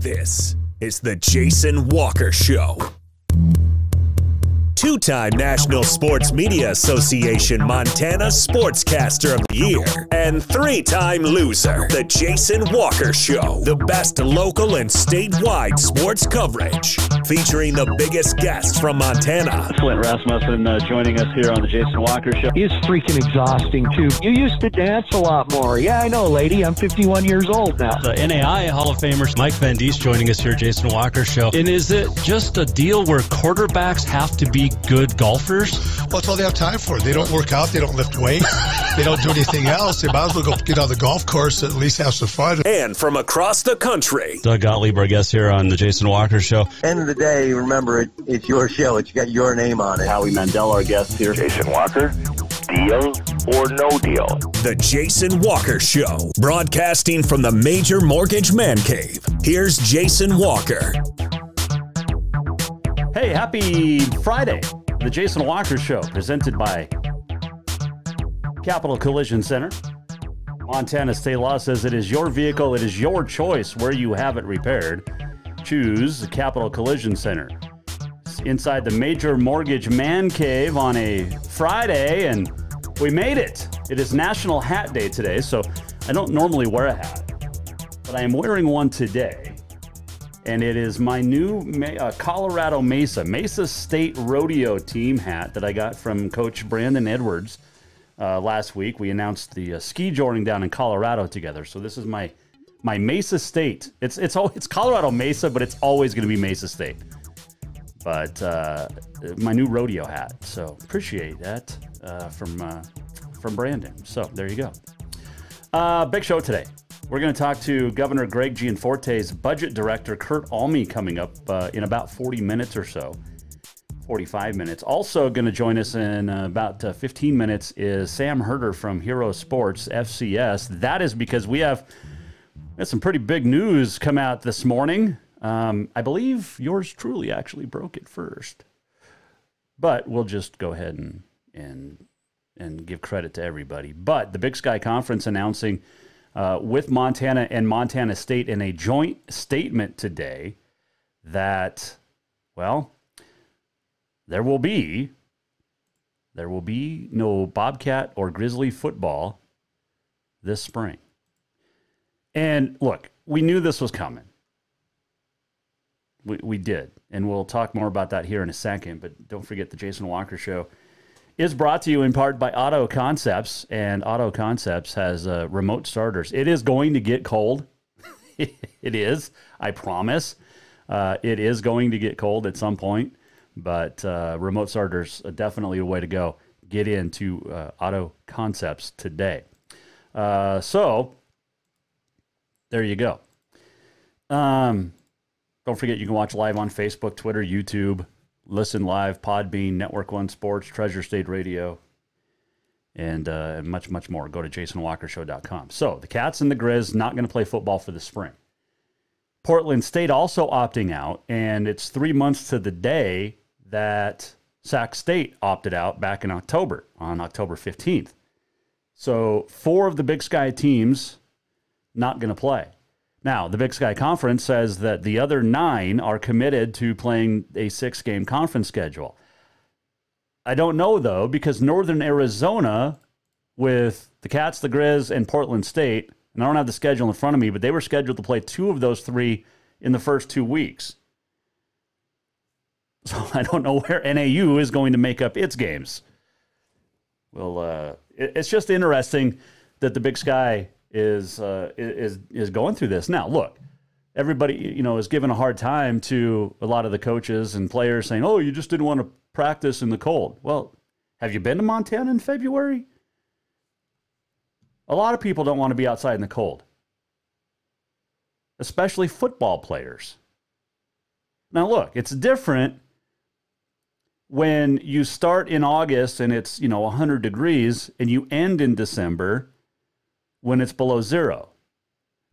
This is the Jason Walker Show. Two-time National Sports Media Association Montana Sportscaster of the Year and three-time loser, the Jason Walker Show. The best local and statewide sports coverage, featuring the biggest guests from Montana. Flint Rasmussen joining us here on the Jason Walker Show. He's freaking exhausting, too. You used to dance a lot more. Yeah, I know, lady. I'm 51 years old now. The NAI Hall of Famers, Mike Van Diest, joining us here, Jason Walker Show. And is it just a deal where quarterbacks have to be good golfers? Well, that's all they have time for. They don't work out. They don't lift weights. They don't do anything else. They might as well go get on the golf course and at least have some fun. And from across the country, Doug Gottlieb, our guest here on the Jason Walker Show. End of the day, remember, it's your show. It's got your name on it. Howie Mandel, our guest here. Jason Walker, deal or no deal? The Jason Walker Show, broadcasting from the Major Mortgage Man Cave. Here's Jason Walker. Hey, happy Friday. The Jason Walker Show, presented by Capital Collision Center. Montana state law says it is your vehicle, it is your choice where you have it repaired. Choose Capital Collision Center. It's inside the Major Mortgage Man Cave on a Friday, and we made it. It is National Hat Day today, so I don't normally wear a hat, but I am wearing one today. And it is my new Colorado Mesa State Rodeo team hat that I got from Coach Brandon Edwards last week. We announced the ski joring down in Colorado together. So this is my Mesa State. It's Colorado Mesa, but it's always going to be Mesa State. But my new rodeo hat. So appreciate that from Brandon. So there you go. Big show today. We're going to talk to Governor Greg Gianforte's budget director, Kurt Alme, coming up in about 40 minutes or so, 45 minutes. Also going to join us in about 15 minutes is Sam Herder from Hero Sports, FCS. That is because we have some pretty big news come out this morning. I believe yours truly actually broke it first. But we'll just go ahead and give credit to everybody. But the Big Sky Conference announcing with Montana and Montana State in a joint statement today that, well, there will be no Bobcat or Grizzly football this spring. And look, we knew this was coming. We did, and we'll talk more about that here in a second, but don't forget the Jason Walker Show is brought to you in part by Auto Concepts, and Auto Concepts has remote starters. It is going to get cold. It is, I promise. It is going to get cold at some point, but remote starters are definitely a way to go. Get into Auto Concepts today. So, there you go. Don't forget you can watch live on Facebook, Twitter, YouTube. Listen live, Podbean, Network One Sports, Treasure State Radio, and much, much more. Go to jasonwalkershow.com. So, the Cats and the Grizz not going to play football for the spring. Portland State also opting out, and it's 3 months to the day that Sac State opted out back in October, on October 15th. So, 4 of the Big Sky teams not going to play. Now, the Big Sky Conference says that the other 9 are committed to playing a 6-game conference schedule. I don't know, though, because Northern Arizona, with the Cats, the Grizz, and Portland State, and I don't have the schedule in front of me, but they were scheduled to play 2 of those 3 in the first 2 weeks. So I don't know where NAU is going to make up its games. Well, it's just interesting that the Big Sky is going through this. Now, look, everybody, is giving a hard time to a lot of the coaches and players saying, oh, you just didn't want to practice in the cold. Well, have you been to Montana in February? A lot of people don't want to be outside in the cold, especially football players. Now, look, it's different when you start in August and it's, 100 degrees and you end in December when it's below 0.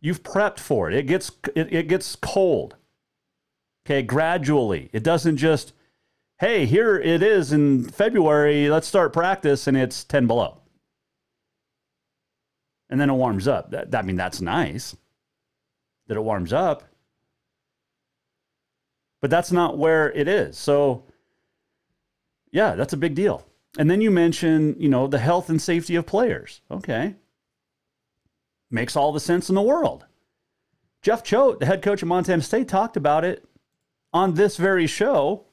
You've prepped for it. It gets cold. Okay, gradually. It doesn't just, hey, here it is in February, let's start practice, and it's 10 below. And then it warms up. That's nice that it warms up. But that's not where it is. So, yeah, that's a big deal. And then you mention, the health and safety of players. Okay. Makes all the sense in the world. Jeff Choate, the head coach of Montana State, talked about it on this very show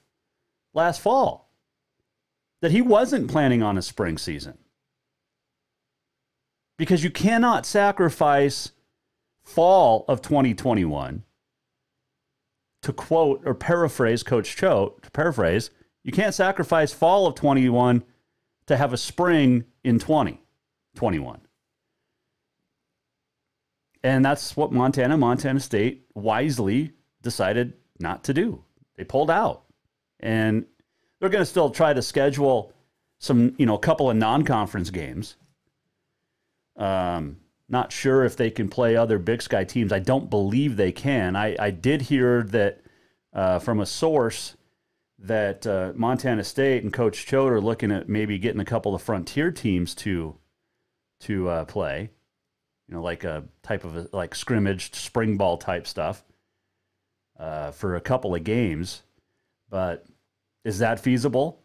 last fall, that he wasn't planning on a spring season. Because you cannot sacrifice fall of 2021, to quote or paraphrase Coach Choate, you can't sacrifice fall of 21 to have a spring in 2021. And that's what Montana State wisely decided not to do. They pulled out. And they're going to still try to schedule some, a couple of non-conference games. Not sure if they can play other Big Sky teams. I don't believe they can. I did hear that from a source that Montana State and Coach Choate are looking at maybe getting a couple of Frontier teams to play. Like a type of like scrimmage, spring ball type stuff for a couple of games. But is that feasible?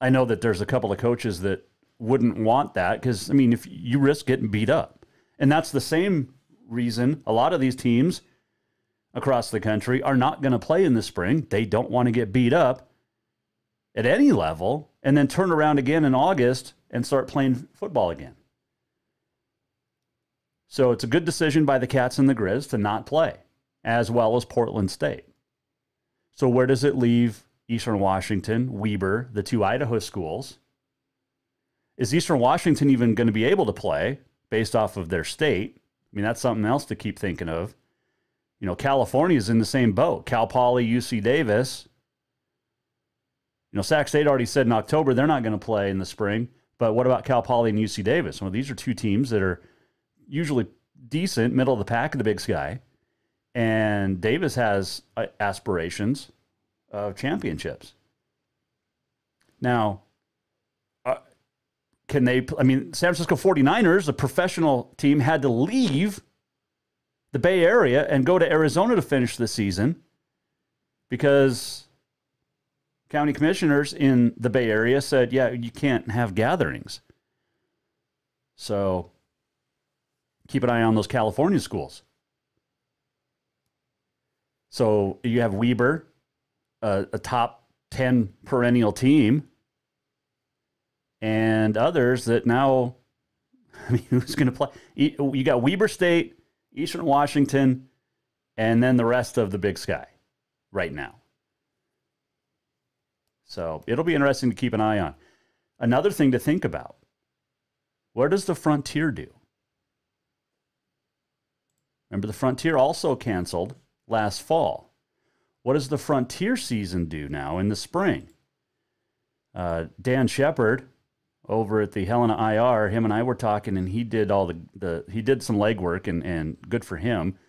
I know that there's a couple of coaches that wouldn't want that because, if you risk getting beat up. And that's the same reason a lot of these teams across the country are not going to play in the spring. They don't want to get beat up at any level and then turn around again in August and start playing football again. So it's a good decision by the Cats and the Grizz to not play, as well as Portland State. So where does it leave Eastern Washington, Weber, the two Idaho schools? Is Eastern Washington even going to be able to play based off of their state? That's something else to keep thinking of. California is in the same boat. Cal Poly, UC Davis. Sac State already said in October they're not going to play in the spring. But what about Cal Poly and UC Davis? Well, these are two teams that are usually decent, middle of the pack of the Big Sky. And Davis has aspirations of championships. Now, can they, San Francisco 49ers, a professional team, had to leave the Bay Area and go to Arizona to finish the season because county commissioners in the Bay Area said, yeah, you can't have gatherings. So keep an eye on those California schools. So you have Weber, a top 10 perennial team, and others that now, who's going to play? You got Weber State, Eastern Washington, and then the rest of the Big Sky right now. So it'll be interesting to keep an eye on. Another thing to think about, where does the Frontier do? Remember, the Frontier also canceled last fall. What does the Frontier season do now in the spring? Dan Shepard over at the Helena IR, him and I were talking, and he did all he did some legwork, and good for him.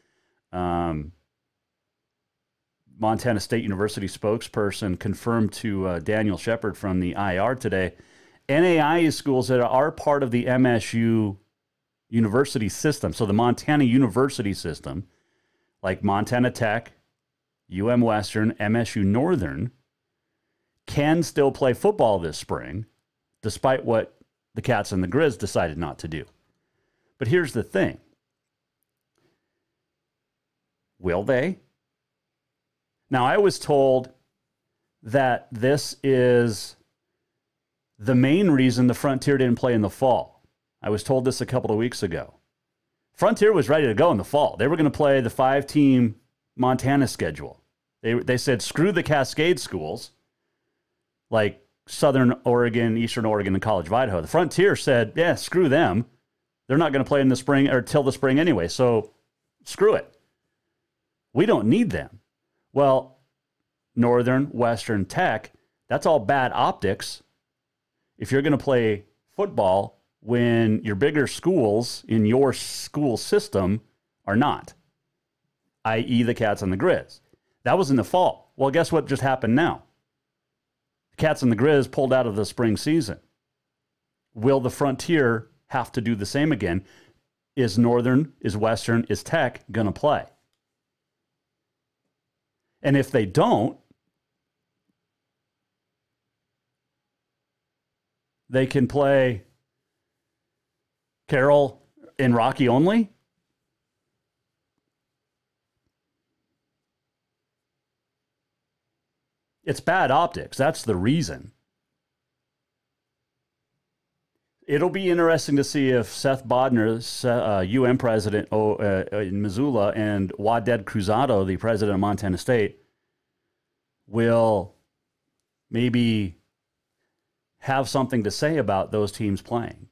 Montana State University spokesperson confirmed to Daniel Shepard from the IR today, NAI schools that are part of the MSU university system, so the Montana University system, like Montana Tech, UM Western, MSU Northern, can still play football this spring, despite what the Cats and the Grizz decided not to do. But here's the thing. Will they? Now, I was told that this is the main reason the Frontier didn't play in the fall. I was told this a couple of weeks ago. Frontier was ready to go in the fall. They were going to play the 5-team Montana schedule. They said, screw the Cascade schools, like Southern Oregon, Eastern Oregon, and College of Idaho. The Frontier said, yeah, screw them. They're not going to play in the spring or till the spring anyway, so screw it. We don't need them. Well, Northern, Western, Tech, that's all bad optics. If you're going to play football when your bigger schools in your school system are not, i.e. the Cats and the Grizz. That was in the fall. Well, guess what just happened now? The Cats and the Grizz pulled out of the spring season. Will the Frontier have to do the same again? Is Northern, is Western, is Tech going to play? And if they don't, they can play Carroll and Rocky only. It's bad optics. That's the reason. It'll be interesting to see if Seth Bodner, UM president in Missoula, and Waded Cruzado, the president of Montana State, will maybe have something to say about those teams playing.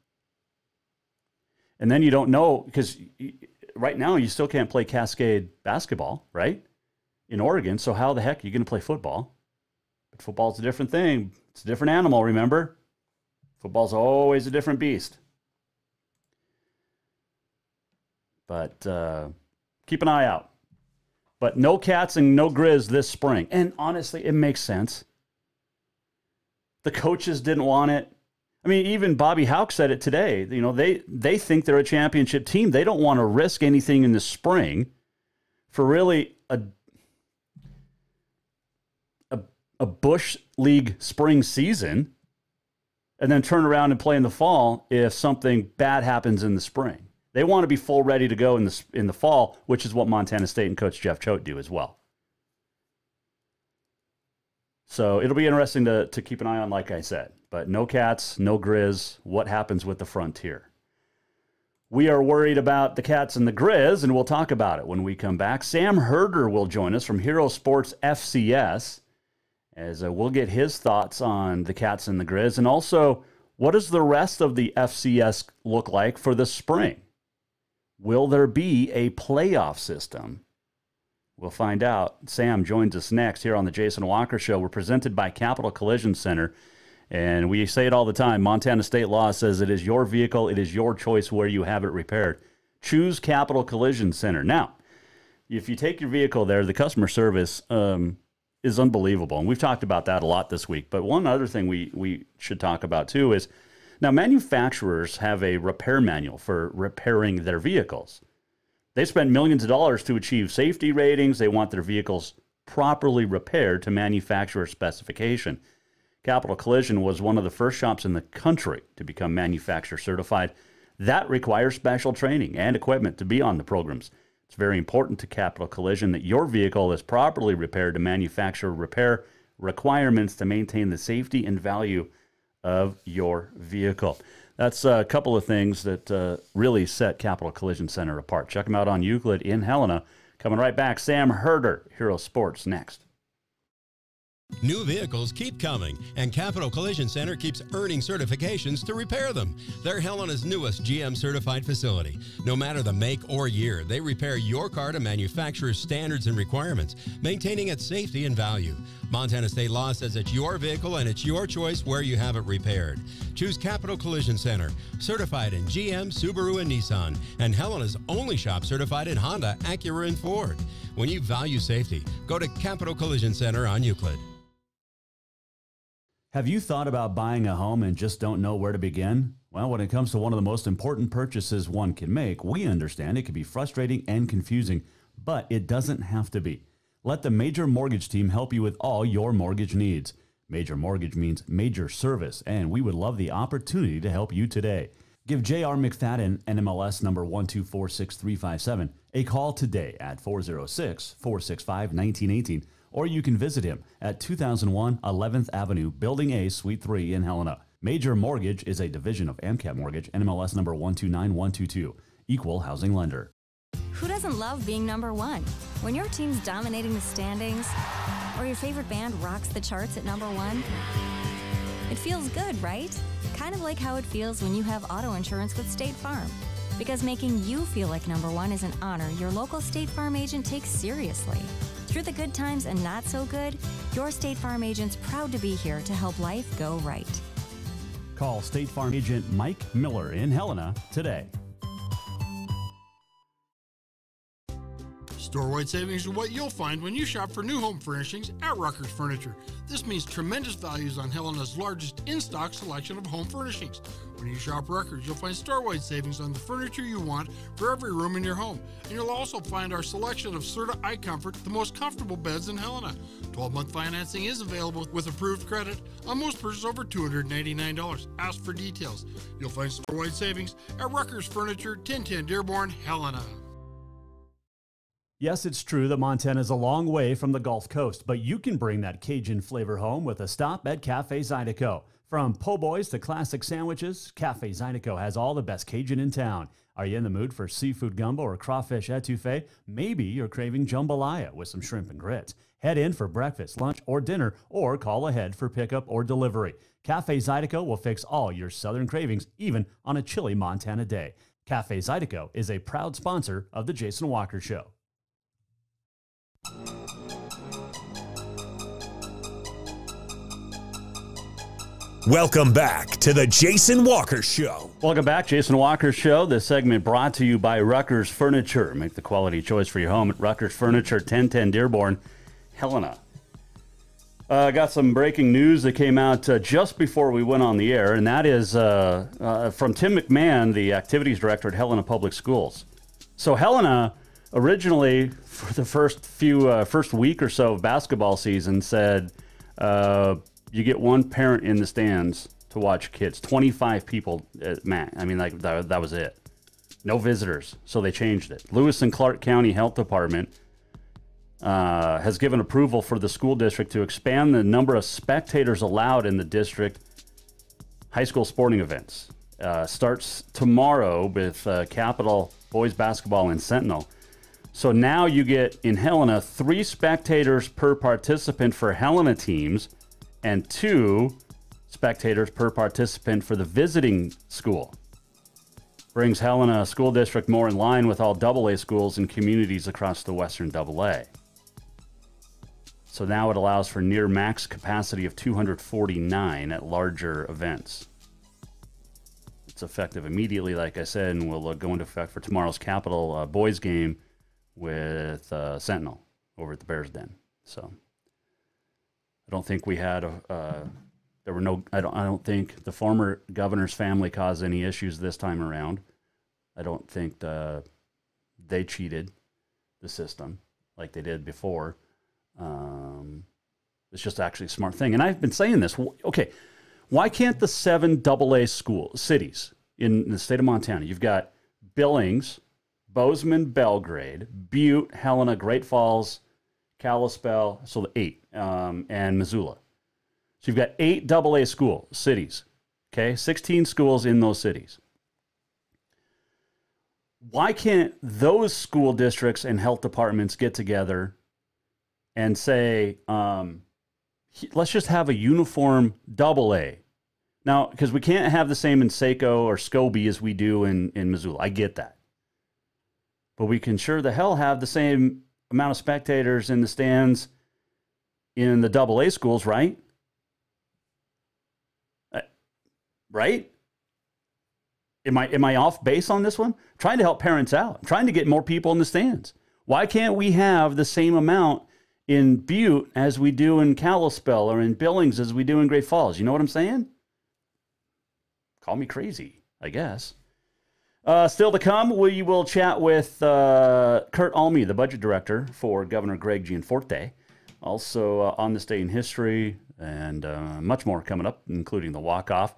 And then you don't know, because right now you still can't play Cascade basketball, right? In Oregon. So how the heck are you going to play football? But football's a different thing. It's a different animal, remember? Football's always a different beast. But keep an eye out. But no Cats and no Grizz this spring. And honestly, it makes sense. The coaches didn't want it. I mean, even Bobby Houck said it today. You know, they think they're a championship team. They don't want to risk anything in the spring for really a Bush League spring season, and then turn around and play in the fall if something bad happens in the spring. They want to be full ready to go in the fall, which is what Montana State and Coach Jeff Choate do as well. So it'll be interesting to keep an eye on, like I said. But no Cats, no Grizz. What happens with the Frontier? We are worried about the Cats and the Grizz, and we'll talk about it when we come back. Sam Herder will join us from Hero Sports FCS, as we'll get his thoughts on the Cats and the Grizz, and also what does the rest of the FCS look like for the spring? Will there be a playoff system? We'll find out. Sam joins us next here on the Jason Walker Show. We're presented by Capital Collision Center, and we say it all the time. Montana state law says it is your vehicle, it is your choice where you have it repaired. Choose Capital Collision Center. Now, if you take your vehicle there, the customer service is unbelievable. And we've talked about that a lot this week. But one other thing we should talk about too is, now manufacturers have a repair manual for repairing their vehicles. They spend millions of dollars to achieve safety ratings. They want their vehicles properly repaired to manufacturer specification. Capital Collision was one of the first shops in the country to become manufacturer certified. That requires special training and equipment to be on the programs. It's very important to Capital Collision that your vehicle is properly repaired to manufacturer repair requirements to maintain the safety and value of your vehicle. That's a couple of things that really set Capital Collision Center apart. Check them out on Euclid in Helena. Coming right back, Sam Herder, Hero Sports, next. New vehicles keep coming, and Capital Collision Center keeps earning certifications to repair them. They're Helena's newest GM-certified facility. No matter the make or year, they repair your car to manufacturer's standards and requirements, maintaining its safety and value. Montana state law says it's your vehicle and it's your choice where you have it repaired. Choose Capital Collision Center, certified in GM, Subaru, and Nissan, and Helena's only shop certified in Honda, Acura, and Ford. When you value safety, go to Capital Collision Center on Euclid. Have you thought about buying a home and just don't know where to begin? Well, when it comes to one of the most important purchases one can make, we understand it can be frustrating and confusing, but it doesn't have to be. Let the Major Mortgage team help you with all your mortgage needs. Major Mortgage means major service, and we would love the opportunity to help you today. Give J.R. McFadden, NMLS number 1246357, a call today at 406-465-1918, or you can visit him at 2001 11th Avenue, Building A, Suite 3 in Helena. Major Mortgage is a division of AMCAP Mortgage, NMLS number 129122, equal housing lender. Who doesn't love being number one? When your team's dominating the standings, or your favorite band rocks the charts at number one, it feels good, right? Kind of like how it feels when you have auto insurance with State Farm. Because making you feel like number one is an honor your local State Farm agent takes seriously. Through the good times and not so good, your State Farm agent's proud to be here to help life go right. Call State Farm agent Mike Miller in Helena today. Store-wide savings are what you'll find when you shop for new home furnishings at Rucker's Furniture. This means tremendous values on Helena's largest in-stock selection of home furnishings. When you shop Rucker's, you'll find store-wide savings on the furniture you want for every room in your home. And you'll also find our selection of Serta iComfort, the most comfortable beds in Helena. 12-month financing is available with approved credit on most purchases over $299. Ask for details. You'll find store-wide savings at Rucker's Furniture, 1010 Dearborn, Helena. Yes, it's true that Montana is a long way from the Gulf Coast, but you can bring that Cajun flavor home with a stop at Cafe Zydeco. From po' boys to classic sandwiches, Cafe Zydeco has all the best Cajun in town. Are you in the mood for seafood gumbo or crawfish etouffee? Maybe you're craving jambalaya with some shrimp and grits. Head in for breakfast, lunch, or dinner, or call ahead for pickup or delivery. Cafe Zydeco will fix all your southern cravings, even on a chilly Montana day. Cafe Zydeco is a proud sponsor of The Jason Walker Show. Welcome back to the Jason Walker Show. Welcome back, Jason Walker Show. This segment brought to you by Rucker's Furniture. Make the quality choice for your home at Rucker's Furniture, 1010 Dearborn, Helena. Got some breaking news that came out just before we went on the air, and that is from Tim McMahon, the activities director at Helena Public Schools. So Helena originally, for the first week or so of basketball season, said you get one parent in the stands to watch kids. 25 people at max. I mean, like that was it. No visitors. So they changed it. Lewis and Clark County Health Department has given approval for the school district to expand the number of spectators allowed in the district high school sporting events. Starts tomorrow with Capital boys basketball and Sentinel. So now you get, in Helena, 3 spectators per participant for Helena teams and 2 spectators per participant for the visiting school. Brings Helena School District more in line with all AA schools and communities across the Western AA. So now it allows for near max capacity of 249 at larger events. It's effective immediately, like I said, and will go into effect for tomorrow's Capital boys game with Sentinel over at the Bears Den. So I don't think we had there were no. I don't think the former governor's family caused any issues this time around. I don't think they cheated the system like they did before. It's just actually a smart thing. And I've been saying this. Okay, why can't the 7 AA cities in the state of Montana? You've got Billings, Bozeman, Belgrade, Butte, Helena, Great Falls, Kalispell, so the 8, and Missoula. So you've got 8 AA cities, okay? 16 schools in those cities. Why can't those school districts and health departments get together and say, let's just have a uniform AA? Now, because we can't have the same in Saco or Scobie as we do in Missoula. I get that. But we can sure the hell have the same amount of spectators in the stands in the AA schools, right? Right? Am I off base on this one? I'm trying to help parents out. I'm trying to get more people in the stands. Why can't we have the same amount in Butte as we do in Kalispell or in Billings as we do in Great Falls? You know what I'm saying? Call me crazy, I guess. Still to come, we will chat with Kurt Alme, the budget director for Governor Greg Gianforte. Also on this day in history and much more coming up, including the walk-off.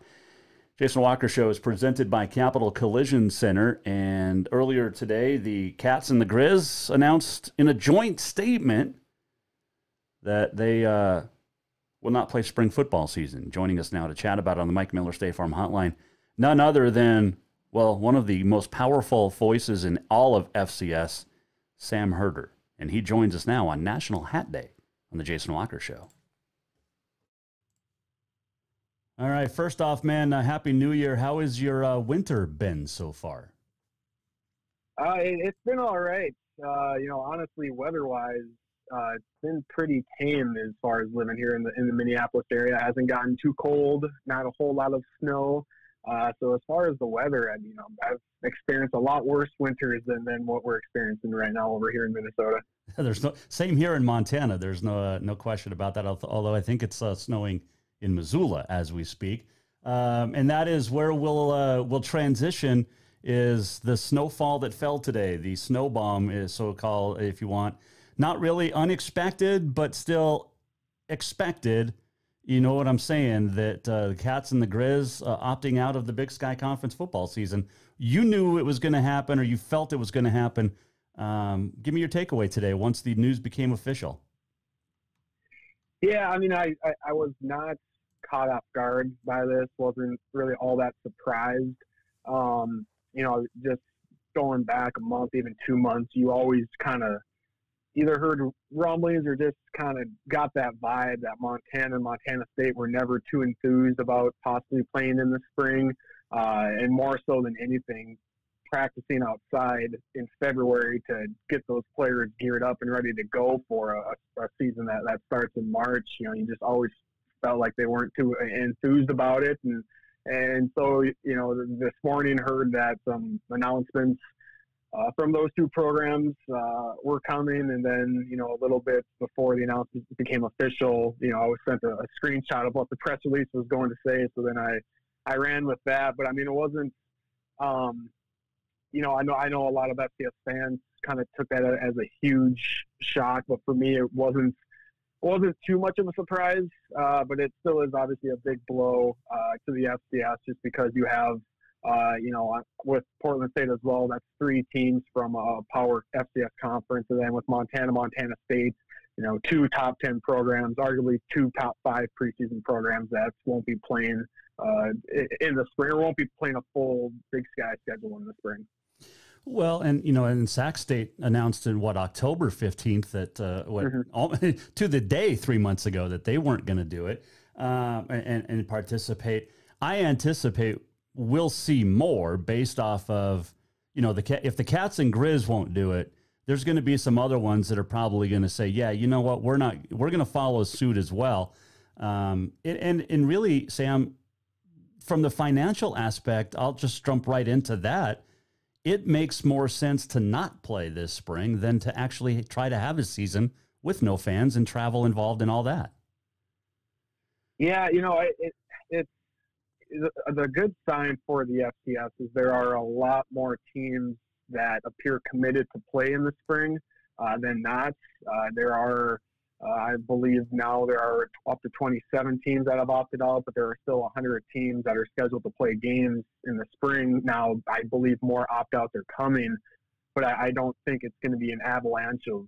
Jason Walker Show is presented by Capital Collision Center. And earlier today, the Cats and the Grizz announced in a joint statement that they will not play spring football season. Joining us now to chat about it on the Mike Miller State Farm Hotline, none other than, well, one of the most powerful voices in all of FCS, Sam Herder. And he joins us now on National Hat Day on the Jason Walker Show. All right, first off, man, Happy New Year. How has your winter been so far? It's been all right. Honestly, weather-wise, it's been pretty tame as far as living here in the Minneapolis area. It hasn't gotten too cold, not a whole lot of snow. So as far as the weather, I've experienced a lot worse winters than what we're experiencing right now over here in Minnesota. There's same here in Montana. There's no question about that. Although I think it's snowing in Missoula as we speak, and that is where we'll transition. Is the snowfall that fell today? The snow bomb is so-called, if you want, not really unexpected, but still expected. You know what I'm saying? That the Cats and the Grizz opting out of the Big Sky Conference football season. You knew it was going to happen, or you felt it was going to happen. Give me your takeaway today once the news became official. Yeah, I was not caught off guard by this. Wasn't really all that surprised. Just going back a month, even 2 months, you always kind of either heard rumblings or just kind of got that vibe that Montana and Montana State were never too enthused about possibly playing in the spring, and more so than anything, practicing outside in February to get those players geared up and ready to go for a season that starts in March. You just always felt like they weren't too enthused about it. And so, this morning heard that some announcements from those two programs were coming. And then, a little bit before the announcement became official, I was sent a screenshot of what the press release was going to say. So then I ran with that. But, it wasn't, I know a lot of FCS fans kind of took that as a huge shock. But for me, it wasn't too much of a surprise, but it still is obviously a big blow to the FCS just because you have, with Portland State as well, that's 3 teams from a power FCS conference. And then with Montana State, 2 top 10 programs, arguably 2 top 5 preseason programs that won't be playing in the spring, or won't be playing a full Big Sky schedule in the spring. Well, and Sac State announced in October 15th that to the day 3 months ago that they weren't going to do it and participate. I anticipate we'll see more based off of if the Cats and Grizz won't do it, there's going to be some other ones that are probably going to say, yeah, you know what, we're going to follow suit as well. And really, Sam, from the financial aspect, I'll just jump right into that. It makes more sense to not play this spring than to actually try to have a season with no fans and travel involved in all that. Yeah, it's the good sign for the FCS is there are a lot more teams that appear committed to play in the spring than not. There are, I believe now there are up to 27 teams that have opted out, but there are still 100 teams that are scheduled to play games in the spring. Now, I believe more opt-outs are coming, but I don't think it's going to be an avalanche of,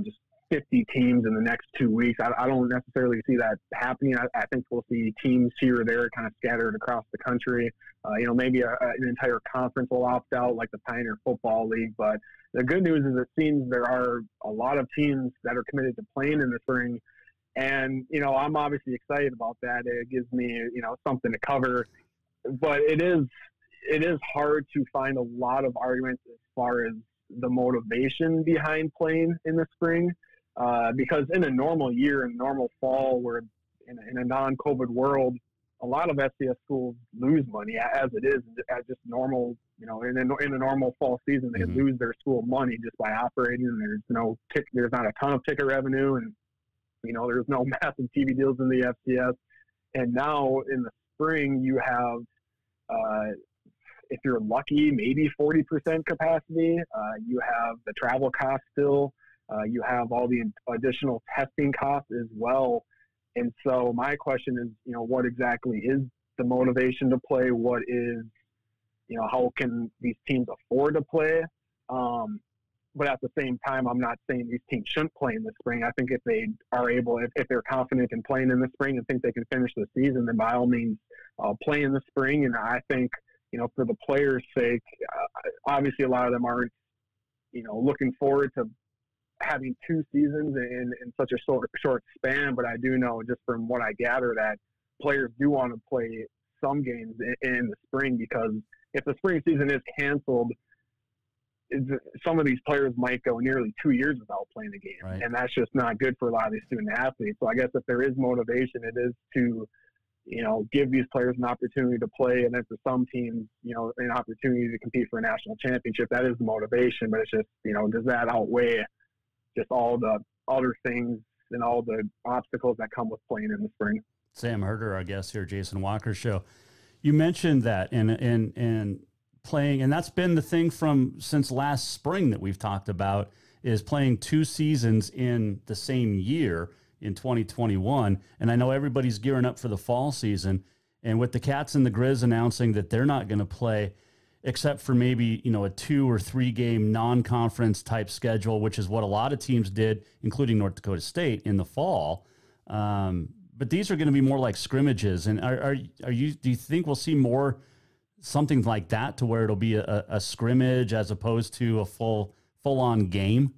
just 50 teams in the next 2 weeks. I don't necessarily see that happening. I think we'll see teams here or there kind of scattered across the country. Maybe an entire conference will opt out like the Pioneer Football League, but the good news is it seems there are a lot of teams that are committed to playing in the spring. And, I'm obviously excited about that. It gives me, something to cover. But it is hard to find a lot of arguments as far as the motivation behind playing in the spring. Because in a normal year, in a normal fall, where in a non-COVID world, a lot of FCS schools lose money as it is, as just normal, in a normal fall season, they lose their school money just by operating. And there's not a ton of ticket revenue, and there's no massive TV deals in the FCS. And now in the spring, you have, if you're lucky, maybe 40% capacity. You have the travel costs still. You have all the additional testing costs as well. And so my question is, what exactly is the motivation to play? What is, how can these teams afford to play? But at the same time, I'm not saying these teams shouldn't play in the spring. I think if they are able, if they're confident in playing in the spring and think they can finish the season, then by all means, play in the spring. And I think, for the players' sake, obviously a lot of them aren't, looking forward to having 2 seasons in such a short span. But I do know, just from what I gather, that players do want to play some games in the spring, because if the spring season is canceled, some of these players might go nearly 2 years without playing a game. Right. And that's just not good for a lot of these student athletes. So I guess if there is motivation, it is to, give these players an opportunity to play, and then for some teams, an opportunity to compete for a national championship. That is the motivation, but it's just, does that outweigh just all the other things and all the obstacles that come with playing in the spring? Sam Herder, our guest here, Jason Walker Show. You mentioned that and playing, and that's been the thing since last spring that we've talked about, is playing 2 seasons in the same year in 2021. And I know everybody's gearing up for the fall season, and with the Cats and the Grizz announcing that they're not going to play except for maybe, a 2 or 3 game non-conference type schedule, which is what a lot of teams did, including North Dakota State in the fall. But these are going to be more like scrimmages. And do you think we'll see more something like that, to where it'll be a scrimmage as opposed to a full-on game?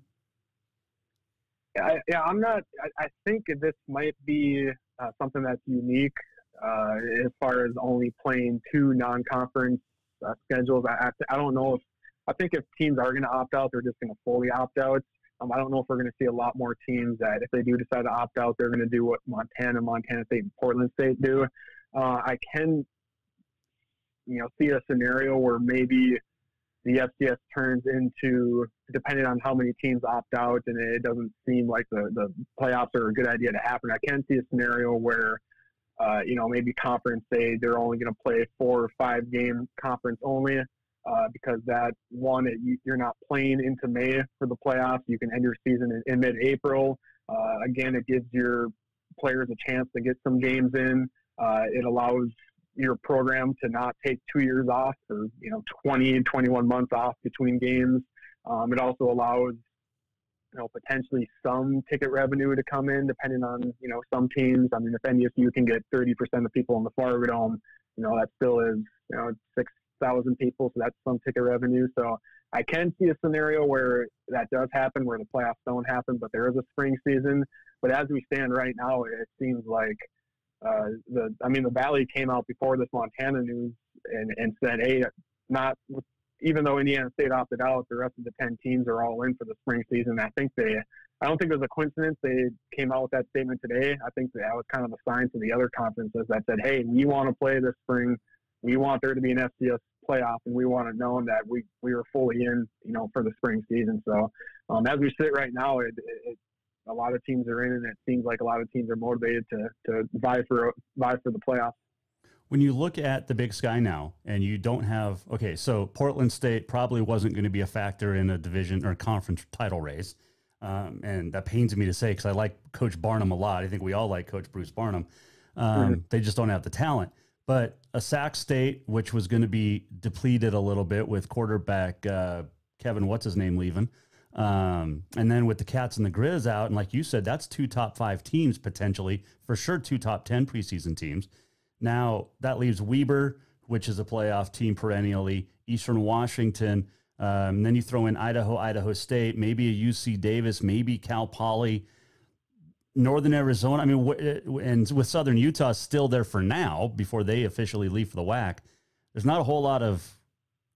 Yeah, I think this might be something that's unique as far as only playing 2 non-conference schedules. I don't know I think if teams are going to opt out, they're just going to fully opt out. I don't know if we're going to see a lot more teams that, if they do decide to opt out, they're going to do what Montana State, and Portland State do. I can, see a scenario where maybe the FCS turns into, depending on how many teams opt out, and it doesn't seem like the playoffs are a good idea to happen. I can see a scenario where, maybe conference say they're only going to play 4 or 5 game conference only. Because that one, you're not playing into May for the playoffs. You can end your season in mid-April. Again, it gives your players a chance to get some games in. It allows your program to not take 2 years off, or 20 and 21 months off between games. It also allows potentially some ticket revenue to come in, depending on some teams. I mean, if MSU can get 30% of people in the Fargo Dome, that still is 6,000 people, so that's some ticket revenue. So I can see a scenario where that does happen, where the playoffs don't happen, but there is a spring season. But as we stand right now, it seems like the Valley came out before this Montana news and said, hey, even though Indiana State opted out, the rest of the 10 teams are all in for the spring season. I don't think it was a coincidence they came out with that statement today. I think that was kind of a sign to the other conferences that said, hey, we want to play this spring. We want there to be an FCS playoff, and we want to know that we are fully in, for the spring season. So as we sit right now, a lot of teams are in, and it seems like a lot of teams are motivated to vie for the playoffs. When you look at the Big Sky now, and you don't have, so Portland State probably wasn't going to be a factor in a division or conference title race. And that pains me to say, because I like Coach Barnum a lot. I think we all like Coach Bruce Barnum. They just don't have the talent. But a Sac State, which was going to be depleted a little bit with quarterback Kevin, what's-his-name, leaving. And then with the Cats and the Grizz out, and like you said, that's 2 top 5 teams potentially, for sure 2 top 10 preseason teams. Now that leaves Weber, which is a playoff team perennially, Eastern Washington, and then you throw in Idaho State, maybe a UC Davis, maybe Cal Poly, Northern Arizona. I mean, and with Southern Utah still there for now before they officially leave for the WAC, there's not a whole lot of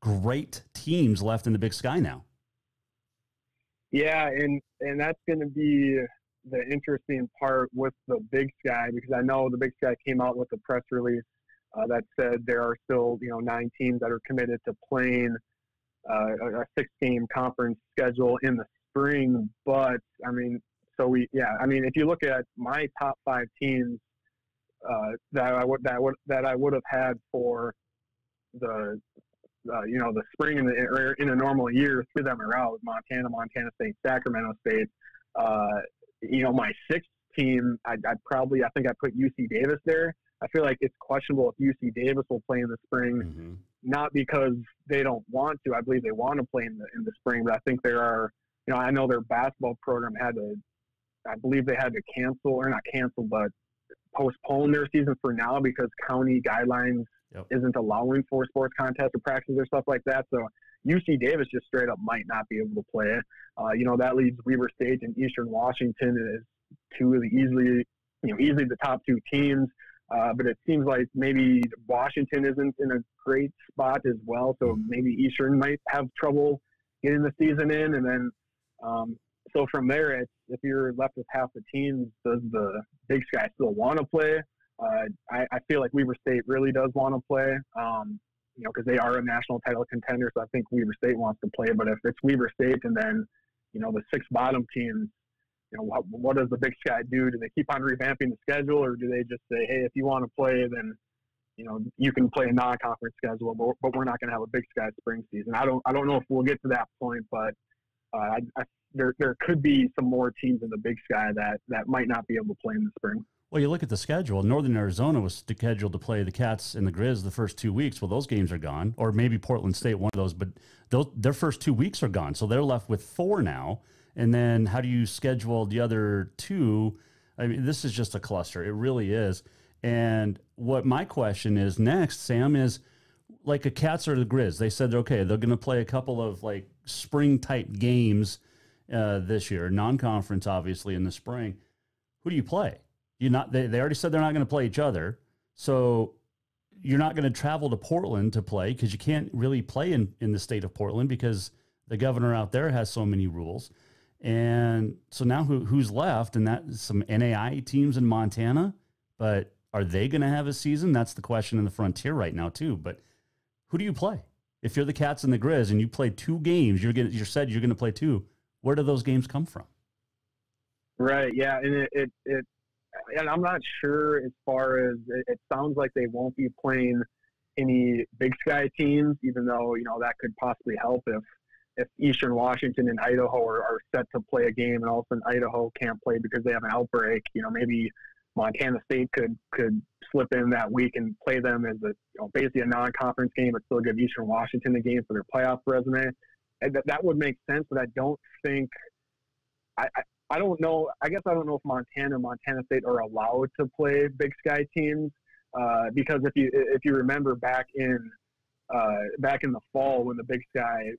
great teams left in the Big Sky now. Yeah, and that's going to be the interesting part with the Big Sky, because I know the Big Sky came out with a press release that said there are still 9 teams that are committed to playing a 6-game conference schedule in the spring. But I mean, if you look at my top 5 teams that I would have had for the spring in a normal year, 3 of them are out: Montana State, Sacramento State. My 6th team, I think I put UC Davis there. I feel like it's questionable if UC Davis will play in the spring, not because they don't want to. I believe they want to play in the spring, but I think there are, I know their basketball program had to postpone their season for now because county guidelines isn't allowing for sports contests or practices or stuff like that. So UC Davis just straight up might not be able to play. That leaves Weber State and Eastern Washington as 2 of the easily the top 2 teams. But it seems like maybe Washington isn't in a great spot as well. So maybe Eastern might have trouble getting the season in. And then, so from there, if you're left with half the teams, does the Big Sky still want to play? I feel like Weber State really does want to play, because they are a national title contender. So I think Weber State wants to play. But if it's Weber State and then, the 6 bottom teams, what does the Big Sky do? Do they keep on revamping the schedule, or do they just say, hey, if you want to play, then you can play a non-conference schedule, but we're not going to have a Big Sky spring season. I don't know if we'll get to that point, but there could be some more teams in the Big Sky that might not be able to play in the spring. Well, you look at the schedule. Northern Arizona was scheduled to play the Cats and the Grizz the first 2 weeks. Well, those games are gone, or maybe Portland State, one of those. But their first 2 weeks are gone, so they're left with 4 now. And then how do you schedule the other 2? I mean, this is just a cluster. It really is. And what my question is next, Sam, is like the Cats or the Grizz. They said, okay, they're going to play a couple of like spring type games this year, non-conference, obviously, in the spring. Who do you play? They already said they're not going to play each other. So you're not going to travel to Portland to play because you can't really play in the state of Portland because the governor out there has so many rules. And so now who's left? And that's some NAI teams in Montana, but are they going to have a season? That's the question in the Frontier right now too. But who do you play? If you're the Cats and the Grizz and you play 2 games, you said you're going to play 2. Where do those games come from? Right. Yeah. And and I'm not sure as far as it sounds like they won't be playing any Big Sky teams, even though, that could possibly help if Eastern Washington and Idaho are set to play a game and all of a sudden Idaho can't play because they have an outbreak. Maybe Montana State could slip in that week and play them as basically a non-conference game, but still give Eastern Washington a game for their playoff resume. And that would make sense, but I don't think I don't know. I guess I don't know if Montana and Montana State are allowed to play Big Sky teams because if you remember back in the fall when the Big Sky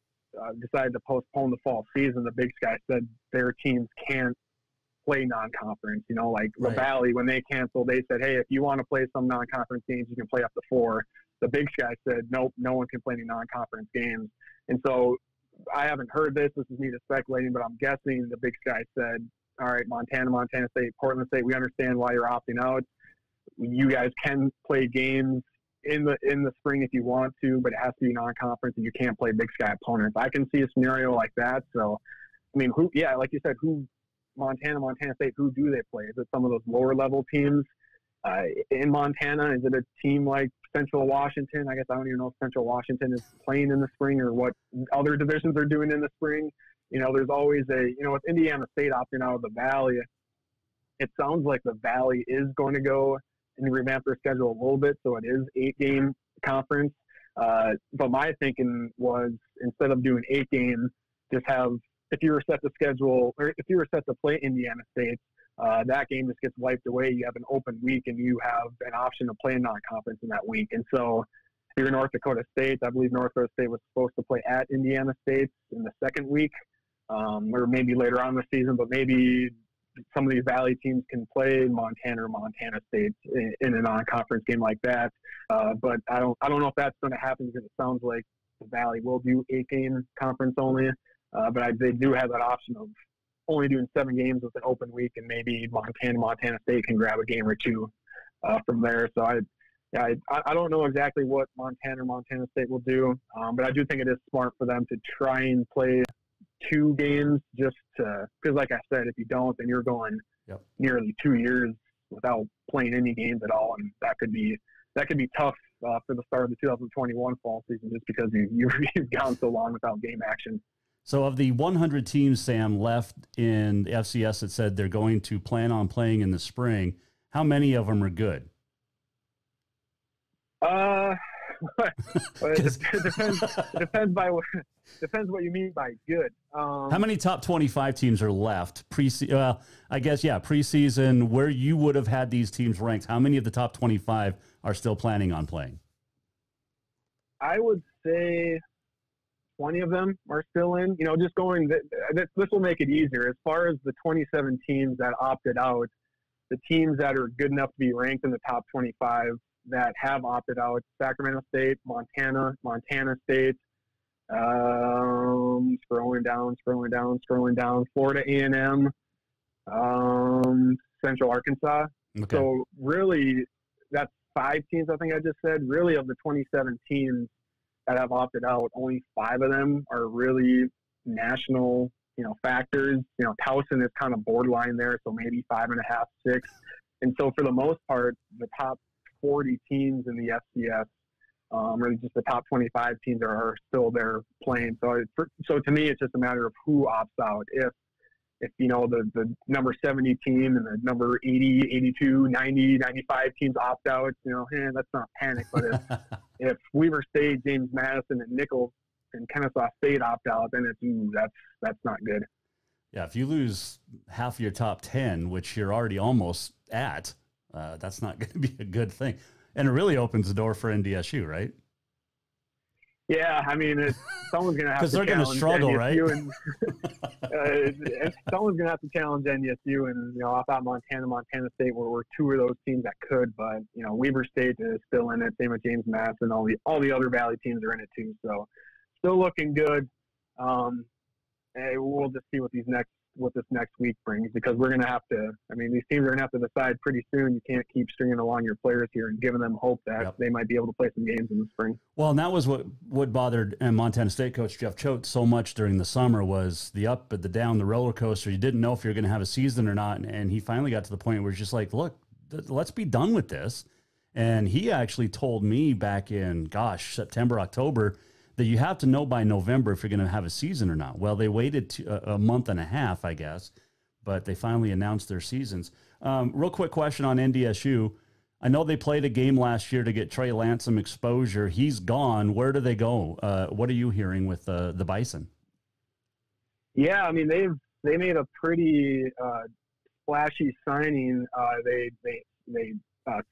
decided to postpone the fall season, the Big Sky said their teams can't play non-conference. Like the Valley, when they canceled, they said, hey, if you want to play some non-conference games, you can play up to 4. The Big Sky said, nope, no one can play any non-conference games. And so I haven't heard this. This is me just speculating, but I'm guessing the Big Sky said, all right, Montana State, Portland State, we understand why you're opting out. You guys can play games in the spring if you want to, but it has to be non-conference and you can't play Big Sky opponents. I can see a scenario like that. So, I mean, like you said, Montana State, who do they play? Is it some of those lower level teams in Montana? Is it a team like Central Washington? I guess I don't even know if Central Washington is playing in the spring or what other divisions are doing in the spring. There's always with Indiana State opting out of the Valley, it sounds like the Valley is going to go and revamp their schedule a little bit. So it is 8-game conference. But my thinking was instead of doing 8 games, just have, if you were set to schedule, or if you were set to play Indiana State, that game just gets wiped away. You have an open week and you have an option to play a non-conference in that week. And so if you're North Dakota State, I believe North Dakota State was supposed to play at Indiana State in the second week, or maybe later on in the season, but maybe some of these Valley teams can play Montana or Montana State in a non-conference game like that. But I don't know if that's going to happen because it sounds like the Valley will do 8-game conference only. But they do have that option of only doing 7 games with an open week, and maybe Montana State can grab a game or 2 from there. So I don't know exactly what Montana State will do, but I do think it is smart for them to try and play 2 games just because, like I said, if you don't, then you're going nearly 2 years without playing any games at all, and that could be tough for the start of the 2021 fall season just because you've gone so long without game action. So of the 100 teams, Sam, left in the FCS that said they're going to plan on playing in the spring, how many of them are good? It depends what you mean by good. How many top 25 teams are left? Preseason, where you would have had these teams ranked, how many of the top 25 are still planning on playing? I would say 20 of them are still in. Just going, this will make it easier. As far as the 27 teams that opted out, the teams that are good enough to be ranked in the top 25 that have opted out: Sacramento State, Montana State, scrolling down, Florida A&M, Central Arkansas. Okay. So really, that's 5 teams, I think I just said. Really, of the 27 teams that have opted out, only 5 of them are really national, factors. Towson is kind of borderline there, so maybe 5.5, 6. And so for the most part, the top 40 teams in the FCS, really just the top 25 teams are still there playing. So to me, it's just a matter of who opts out. If the number 70 team and the number 80, 82, 90, 95 teams opt out, let's not panic. But if Weaver State, James Madison, and Nichols and Kennesaw State opt out, then that's not good. Yeah, if you lose half of your top 10, which you're already almost at, that's not going to be a good thing. And it really opens the door for NDSU, right? Yeah, I mean, someone's going to have to, because they're going to struggle, NDSU, right? Someone's going to have to challenge NDSU, and I thought Montana State were 2 of those teams that could, but Weaver State is still in it. Same with James Madison. All the other Valley teams are in it too. So still looking good. We'll just see what this next week brings, because we're going to have to. I mean, these teams are going to have to decide pretty soon. You can't keep stringing along your players here and giving them hope that they might be able to play some games in the spring. Well, and that was what bothered Montana State coach Jeff Choate so much during the summer, was the up and the down, the roller coaster. You didn't know if you were going to have a season or not, and he finally got to the point where it's just like, look, let's be done with this. And he actually told me back in September, October, that you have to know by November if you're going to have a season or not. Well, they waited a month and a half, I guess, but they finally announced their seasons. Real quick question on NDSU. I know they played a game last year to get Trey Lance some exposure. He's gone. Where do they go? What are you hearing with the Bison? Yeah, I mean, they made a pretty splashy signing. They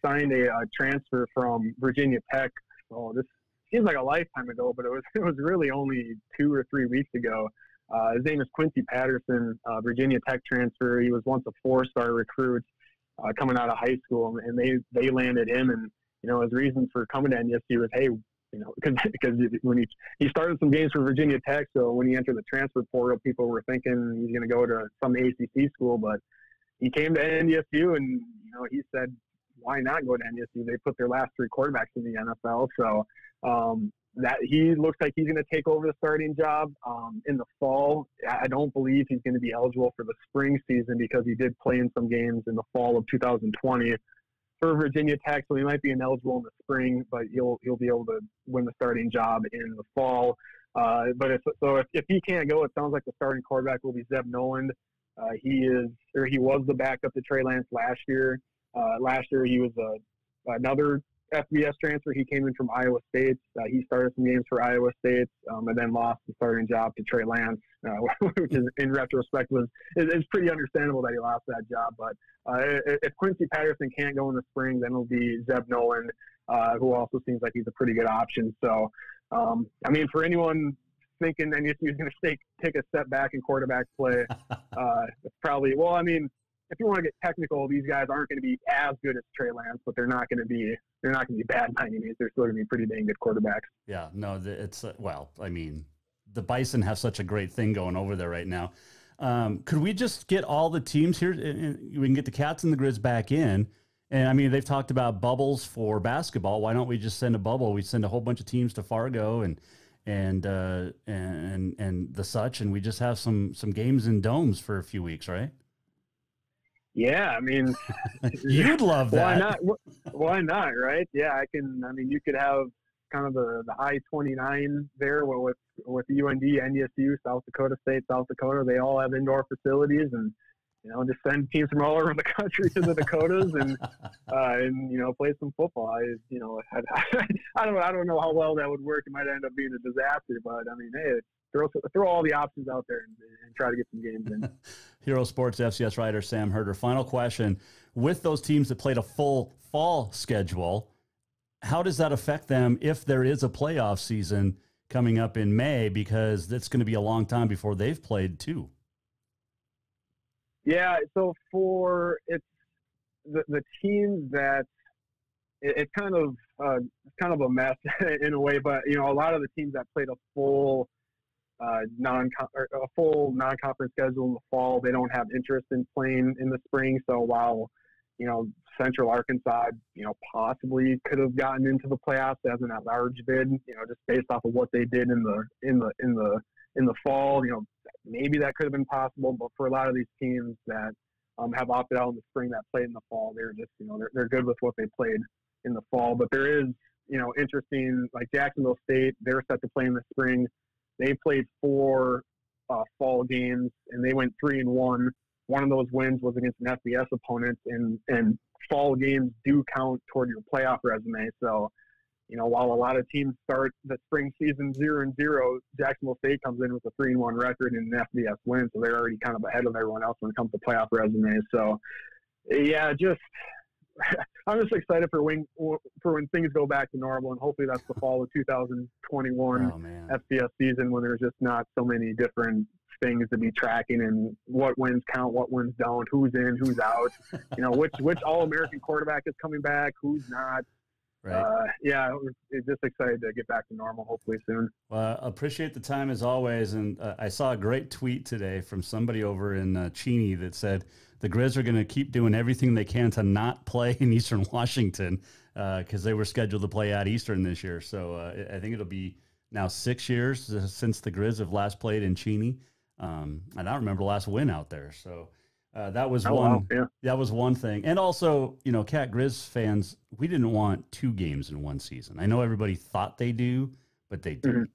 signed a transfer from Virginia Tech. So this seems like a lifetime ago, but it was really only 2 or 3 weeks ago. His name is Quincy Patterson, Virginia Tech transfer. He was once a 4-star recruit coming out of high school, and they landed him. And his reason for coming to NDSU was, hey, because when he started some games for Virginia Tech, so when he entered the transfer portal, people were thinking he's going to go to some ACC school, but he came to NDSU, and he said, why not go to NDSU? They put their last 3 quarterbacks in the NFL, so that he looks like he's going to take over the starting job in the fall. I don't believe he's going to be eligible for the spring season, because he did play in some games in the fall of 2020 for Virginia Tech, so he might be ineligible in the spring, but he'll be able to win the starting job in the fall. But if he can't go, it sounds like the starting quarterback will be Zeb Noland. He was the backup to Trey Lance last year. Last year he was another FBS transfer. He came in from Iowa State. He started some games for Iowa State, and then lost the starting job to Trey Lance, which is, in retrospect, is pretty understandable that he lost that job. But if Quincy Patterson can't go in the spring, then it'll be Zeb Noland, who also seems like he's a pretty good option. So, I mean, for anyone thinking NDSU is going to take a step back in quarterback play, it's probably, well, I mean, if you want to get technical, these guys aren't going to be as good as Trey Lance, but they're not going to be bad by any means. They're still going to be pretty dang good quarterbacks. Yeah, no, it's well, I mean, the Bison have such a great thing going over there right now. Could we just get all the teams here? We can get the Cats and the Grizz back in. And I mean, they've talked about bubbles for basketball. Why don't we just send a bubble? We send a whole bunch of teams to Fargo and the such, and we just have some games in domes for a few weeks, right? Yeah, I mean, you'd love that. Why not? Why not? Right? Yeah, I mean, you could have kind of the I-29 there with UND, NDSU, South Dakota State, South Dakota. They all have indoor facilities, and just send teams from all over the country to the Dakotas and play some football. I don't know how well that would work. It might end up being a disaster, but I mean, hey, throw all the options out there and try to get some games in. Hero Sports FCS writer Sam Herder. Final question: with those teams that played a full fall schedule, how does that affect them if there is a playoff season coming up in May? Because it's going to be a long time before they've played too. Yeah, so for the teams that it's kind of a mess in a way, but a lot of the teams that played a full non-conference schedule in the fall, they don't have interest in playing in the spring. So while Central Arkansas, possibly could have gotten into the playoffs as an at-large bid, just based off of what they did in the fall. Maybe that could have been possible, but for a lot of these teams that have opted out in the spring that played in the fall, they're just, they're good with what they played in the fall. But there is, interesting, like Jacksonville State, they're set to play in the spring. They played 4 fall games and they went 3-1. One of those wins was against an FBS opponent, and fall games do count toward your playoff resume. So, while a lot of teams start the spring season 0-0, Jacksonville State comes in with a 3-1 record and an FBS win, so they're already kind of ahead of everyone else when it comes to playoff resumes. So, yeah, I'm just excited for when things go back to normal, and hopefully that's the fall of 2021 FBS season, when there's just not so many different things to be tracking and what wins count, what wins don't, who's in, who's out, which All-American quarterback is coming back, who's not. Right. It's just excited to get back to normal, hopefully soon. Well, I appreciate the time as always. And I saw a great tweet today from somebody over in Cheney that said the Grizz are going to keep doing everything they can to not play in Eastern Washington because they were scheduled to play at Eastern this year. So I think it'll be now 6 years since the Grizz have last played in Cheney. I don't remember the last win out there. So that was that was one thing. And also, Cat Grizz fans, we didn't want 2 games in one season. I know everybody thought they do, but they didn't,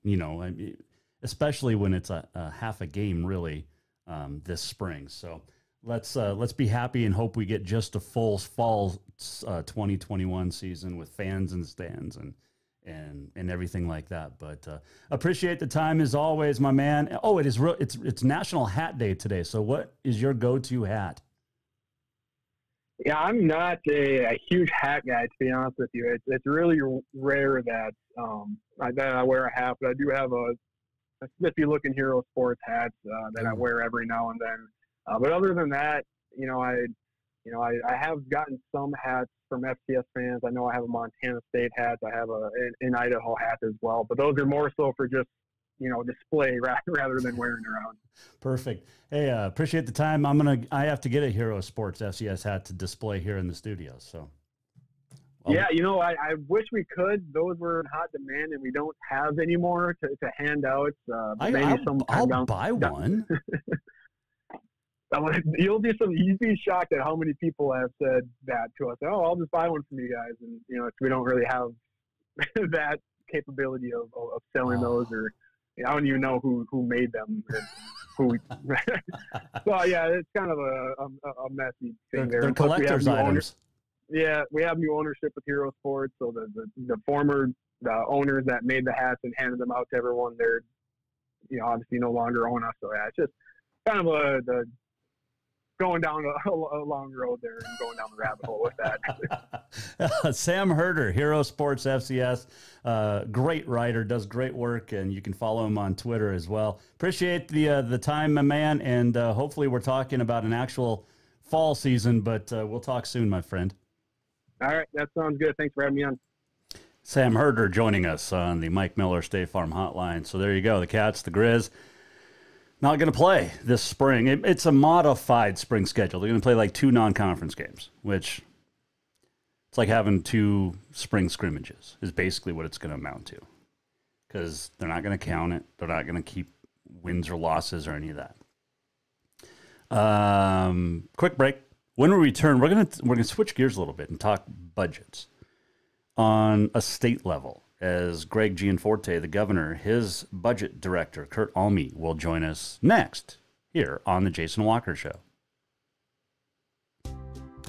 especially when it's a half a game really this spring. So let's be happy and hope we get just a full fall 2021 season with fans and stands and everything like that. But appreciate the time as always, my man. Oh, it's National Hat Day today. So what is your go-to hat? Yeah, I'm not a huge hat guy, to be honest with you. It's really rare that I wear a hat, but I do have a Smithy-looking Hero Sports hat that I wear every now and then. But other than that, I have gotten some hats from FCS fans. I know I have a Montana State hat. I have an Idaho hat as well. But those are more so for just, display rather than wearing around. Perfect. Hey, appreciate the time. I have to get a Hero Sports FCS hat to display here in the studio. So. Yeah, I wish we could. Those were in hot demand, and we don't have any more to hand out. I'll buy one. You'll be shocked at how many people have said that to us. Oh, I'll just buy one from you guys, and we don't really have that capability of selling those, or I don't even know who made them. So yeah, it's kind of a messy thing there. They're collector's items. Yeah, we have new ownership with Hero Sports, so the former owners that made the hats and handed them out to everyone, they're obviously no longer own us. So yeah, it's just kind of going down a long road there and going down the rabbit hole with that. Sam Herder, Hero Sports FCS, great writer, does great work, and you can follow him on Twitter as well. Appreciate the time, my man, and hopefully we're talking about an actual fall season, but we'll talk soon, my friend. All right, that sounds good. Thanks for having me on. Sam Herder joining us on the Mike Miller State Farm Hotline. So there you go, the Cats, the Grizz, not going to play this spring. It's a modified spring schedule. They're going to play like 2 non-conference games, which it's like having 2 spring scrimmages is basically what it's going to amount to, because they're not going to count it. They're not going to keep wins or losses or any of that. Quick break. When we return, we're gonna switch gears a little bit and talk budgets on a state level. As Greg Gianforte, the governor, his budget director, Kurt Alme, will join us next here on the Jason Walker Show.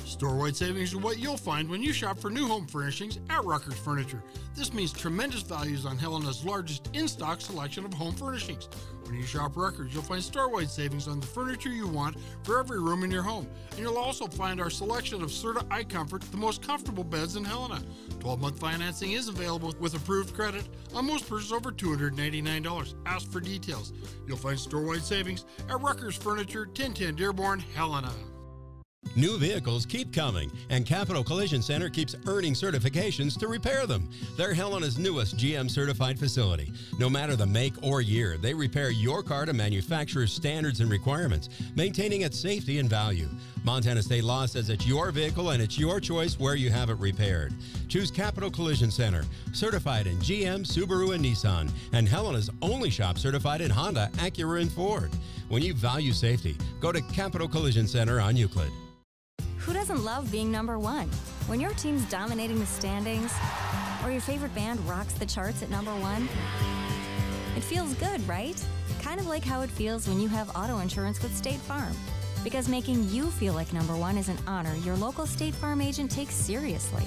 Store-wide savings are what you'll find when you shop for new home furnishings at Rucker's Furniture. This means tremendous values on Helena's largest in-stock selection of home furnishings. When you shop Rucker's, you'll find store-wide savings on the furniture you want for every room in your home. And you'll also find our selection of Serta iComfort, the most comfortable beds in Helena. 12-month financing is available with approved credit on most purchases over $289. Ask for details. You'll find store-wide savings at Rucker's Furniture, 1010 Dearborn, Helena. New vehicles keep coming, and Capital Collision Center keeps earning certifications to repair them. They're Helena's newest GM-certified facility. No matter the make or year, they repair your car to manufacturer's standards and requirements, maintaining its safety and value. Montana state law says it's your vehicle and it's your choice where you have it repaired. Choose Capital Collision Center, certified in GM, Subaru, and Nissan, and Helena's only shop certified in Honda, Acura, and Ford. When you value safety, go to Capital Collision Center on Euclid. Who doesn't love being number one? When your team's dominating the standings, or your favorite band rocks the charts at number one, it feels good, right? Kind of like how it feels when you have auto insurance with State Farm. Because making you feel like number one is an honor your local State Farm agent takes seriously.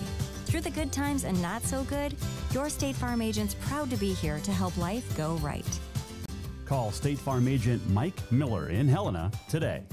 Through the good times and not so good, your State Farm agent's proud to be here to help life go right. Call State Farm agent Mike Miller in Helena today.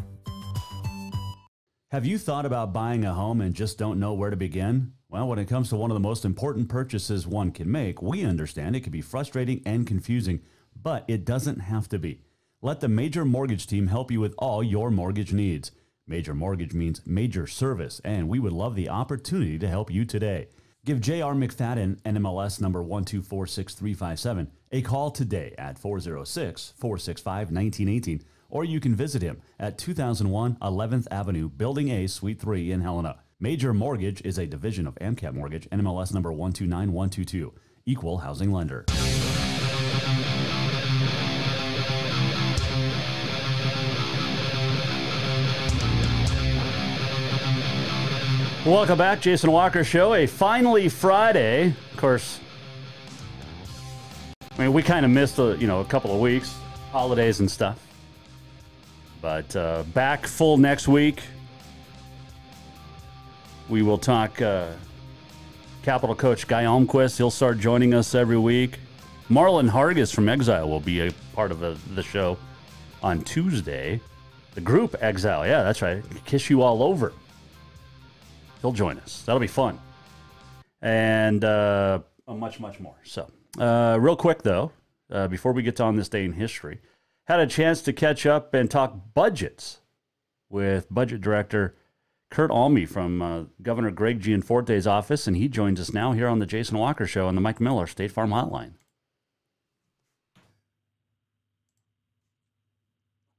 Have you thought about buying a home and just don't know where to begin? Well, when it comes to one of the most important purchases one can make, we understand it can be frustrating and confusing, but it doesn't have to be. Let the Major Mortgage team help you with all your mortgage needs. Major Mortgage means major service, and we would love the opportunity to help you today. Give J.R. McFadden, NMLS number 1246357, a call today at 406-465-1918, or you can visit him at 2001 11th Avenue, Building A, Suite 3 in Helena. Major Mortgage is a division of AMCAP Mortgage, NMLS number 129122, equal housing lender. Welcome back, Jason Walker Show. A finally Friday. Of course, I mean, we kind of missed a couple of weeks, holidays and stuff. But back full next week. We will talk Capital coach Guy Almquist. He'll start joining us every week. Marlon Hargis from Exile will be a part of the show on Tuesday. The group Exile, yeah, that's right. Kiss You All Over. He'll join us. That'll be fun. And much, much more. So, real quick, though, before we get on this day in history, had a chance to catch up and talk budgets with Budget Director Kurt Alme from Governor Greg Gianforte's office, and he joins us now here on the Jason Walker Show on the Mike Miller State Farm Hotline.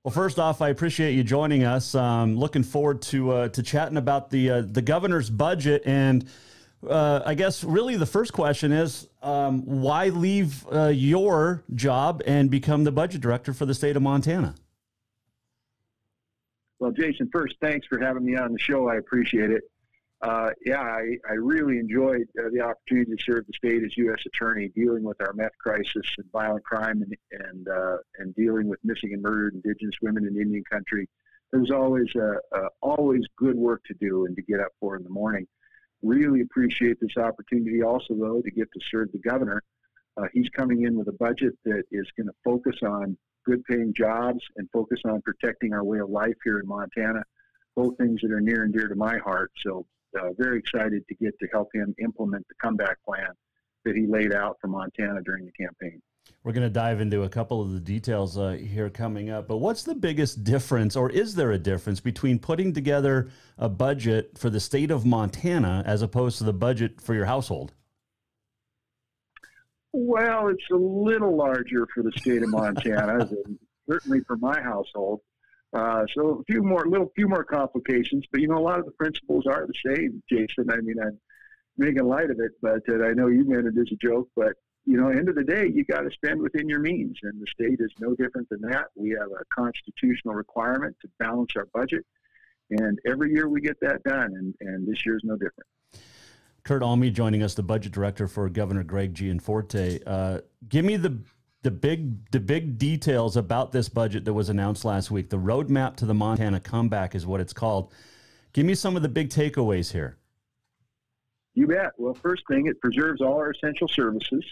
Well, first off, I appreciate you joining us. Looking forward to chatting about the governor's budget, and I guess really the first question is why leave your job and become the budget director for the state of Montana? Well, Jason, first, thanks for having me on the show. I appreciate it. I really enjoyed the opportunity to serve the state as U.S. Attorney, dealing with our meth crisis and violent crime and dealing with missing and murdered Indigenous women in Indian country. There was always good work to do and to get up for in the morning. Really appreciate this opportunity also, though, to get to serve the governor. He's coming in with a budget that is going to focus on good-paying jobs and focus on protecting our way of life here in Montana, both things that are near and dear to my heart. So very excited to get to help him implement the comeback plan that he laid out for Montana during the campaign. We're going to dive into a couple of the details here coming up, but what's the biggest difference, or is there a difference, between putting together a budget for the state of Montana as opposed to the budget for your household? Well, it's a little larger for the state of Montana, than certainly for my household. So a few more complications, but a lot of the principles are the same, Jason. I mean, I'm making light of it, but I know you meant it as a joke, but end of the day, you got to spend within your means, and the state is no different than that. We have a constitutional requirement to balance our budget, and every year we get that done, and this year's no different. Kurt Alme joining us, the budget director for Governor Greg Gianforte. Give me the big details about this budget that was announced last week. The roadmap to the Montana comeback is what it's called. Give me some of the big takeaways here. You bet. Well, first thing, it preserves all our essential services.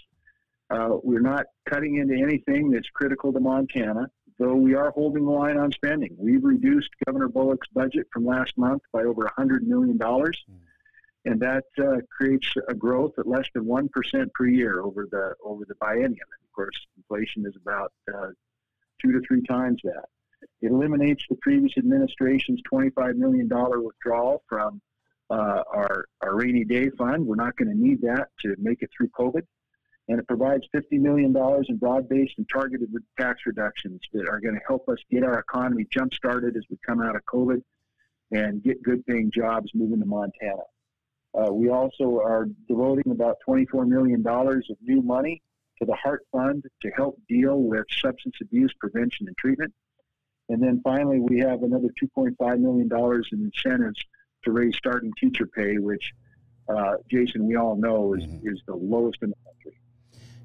We're not cutting into anything that's critical to Montana, though we are holding the line on spending. We've reduced Governor Bullock's budget from last month by over $100 million, and that creates a growth at less than 1% per year over the biennium. And of course, inflation is about 2 to 3 times that. It eliminates the previous administration's $25 million withdrawal from our rainy day fund. We're not going to need that to make it through COVID. And it provides $50 million in broad-based and targeted tax reductions that are going to help us get our economy jump-started as we come out of COVID and get good paying jobs moving to Montana. We also are devoting about $24 million of new money to the Heart Fund to help deal with substance abuse prevention and treatment. And then finally, we have another $2.5 million in incentives to raise starting teacher pay, which, Jason, we all know is the lowest in the country.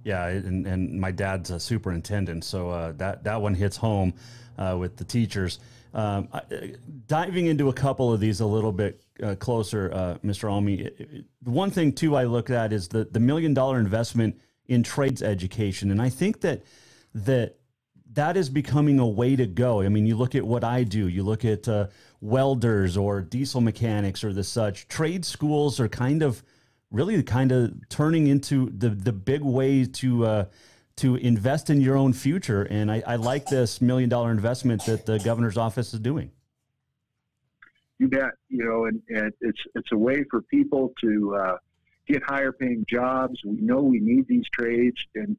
Yeah, and my dad's a superintendent, so that one hits home with the teachers. Diving into a couple of these a little bit closer, Mr. Alme, one thing, too, I look at is the $1 million investment in trades education. And I think that is becoming a way to go. I mean, you look at what I do, you look at welders or diesel mechanics or the such. Trade schools are really turning into the big way to invest in your own future. And I like this $1 million investment that the governor's office is doing. You bet. And it's a way for people to get higher paying jobs. We know we need these trades, and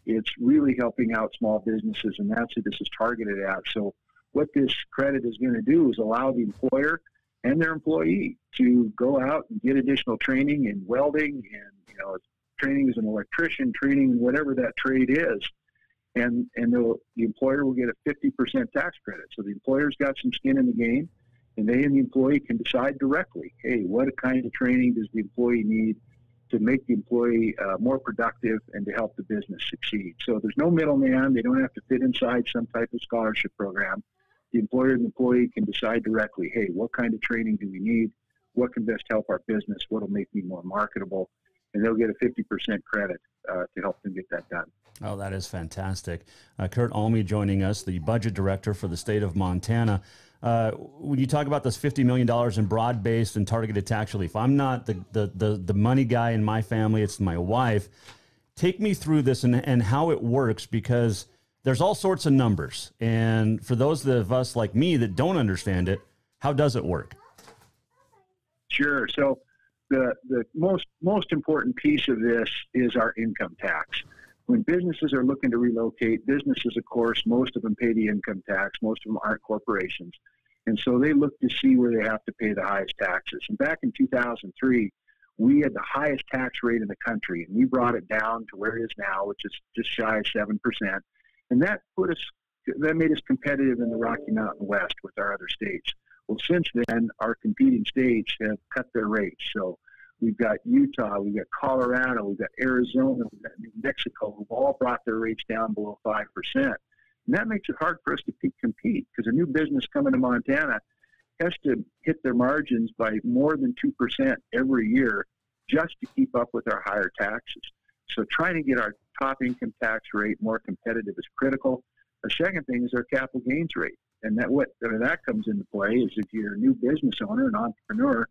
it's really helping out small businesses, and that's who this is targeted at. So what this credit is going to do is allow the employer and their employee to go out and get additional training in welding and, training as an electrician, training in whatever that trade is. And the employer will get a 50% tax credit. So the employer's got some skin in the game, and they and the employee can decide directly, hey, what kind of training does the employee need to make the employee more productive and to help the business succeed. So there's no middleman. They don't have to fit inside some type of scholarship program. The employer and the employee can decide directly, hey, what kind of training do we need? What can best help our business? What will make me more marketable? And they'll get a 50% credit to help them get that done. Oh, that is fantastic. Kurt Alme joining us, the budget director for the state of Montana. When you talk about this $50 million in broad-based and targeted tax relief, I'm not the money guy in my family. It's my wife. Take me through this and how it works, because there's all sorts of numbers. And for those of us like me that don't understand it, how does it work? Sure. So the most important piece of this is our income tax. When businesses are looking to relocate, businesses, of course, most of them pay the income tax. Most of them aren't corporations. And so they look to see where they have to pay the highest taxes. And back in 2003, we had the highest tax rate in the country, and we brought it down to where it is now, which is just shy of 7%. And that made us competitive in the Rocky Mountain West with our other states. Well, since then, our competing states have cut their rates. So we've got Utah, we've got Colorado, we've got Arizona, we've got New Mexico, who've all brought their rates down below 5%. And that makes it hard for us to compete, because a new business coming to Montana has to hit their margins by more than 2% every year just to keep up with our higher taxes. So trying to get our top income tax rate more competitive is critical. The second thing is our capital gains rate. And that comes into play is if you're a new business owner, an entrepreneur,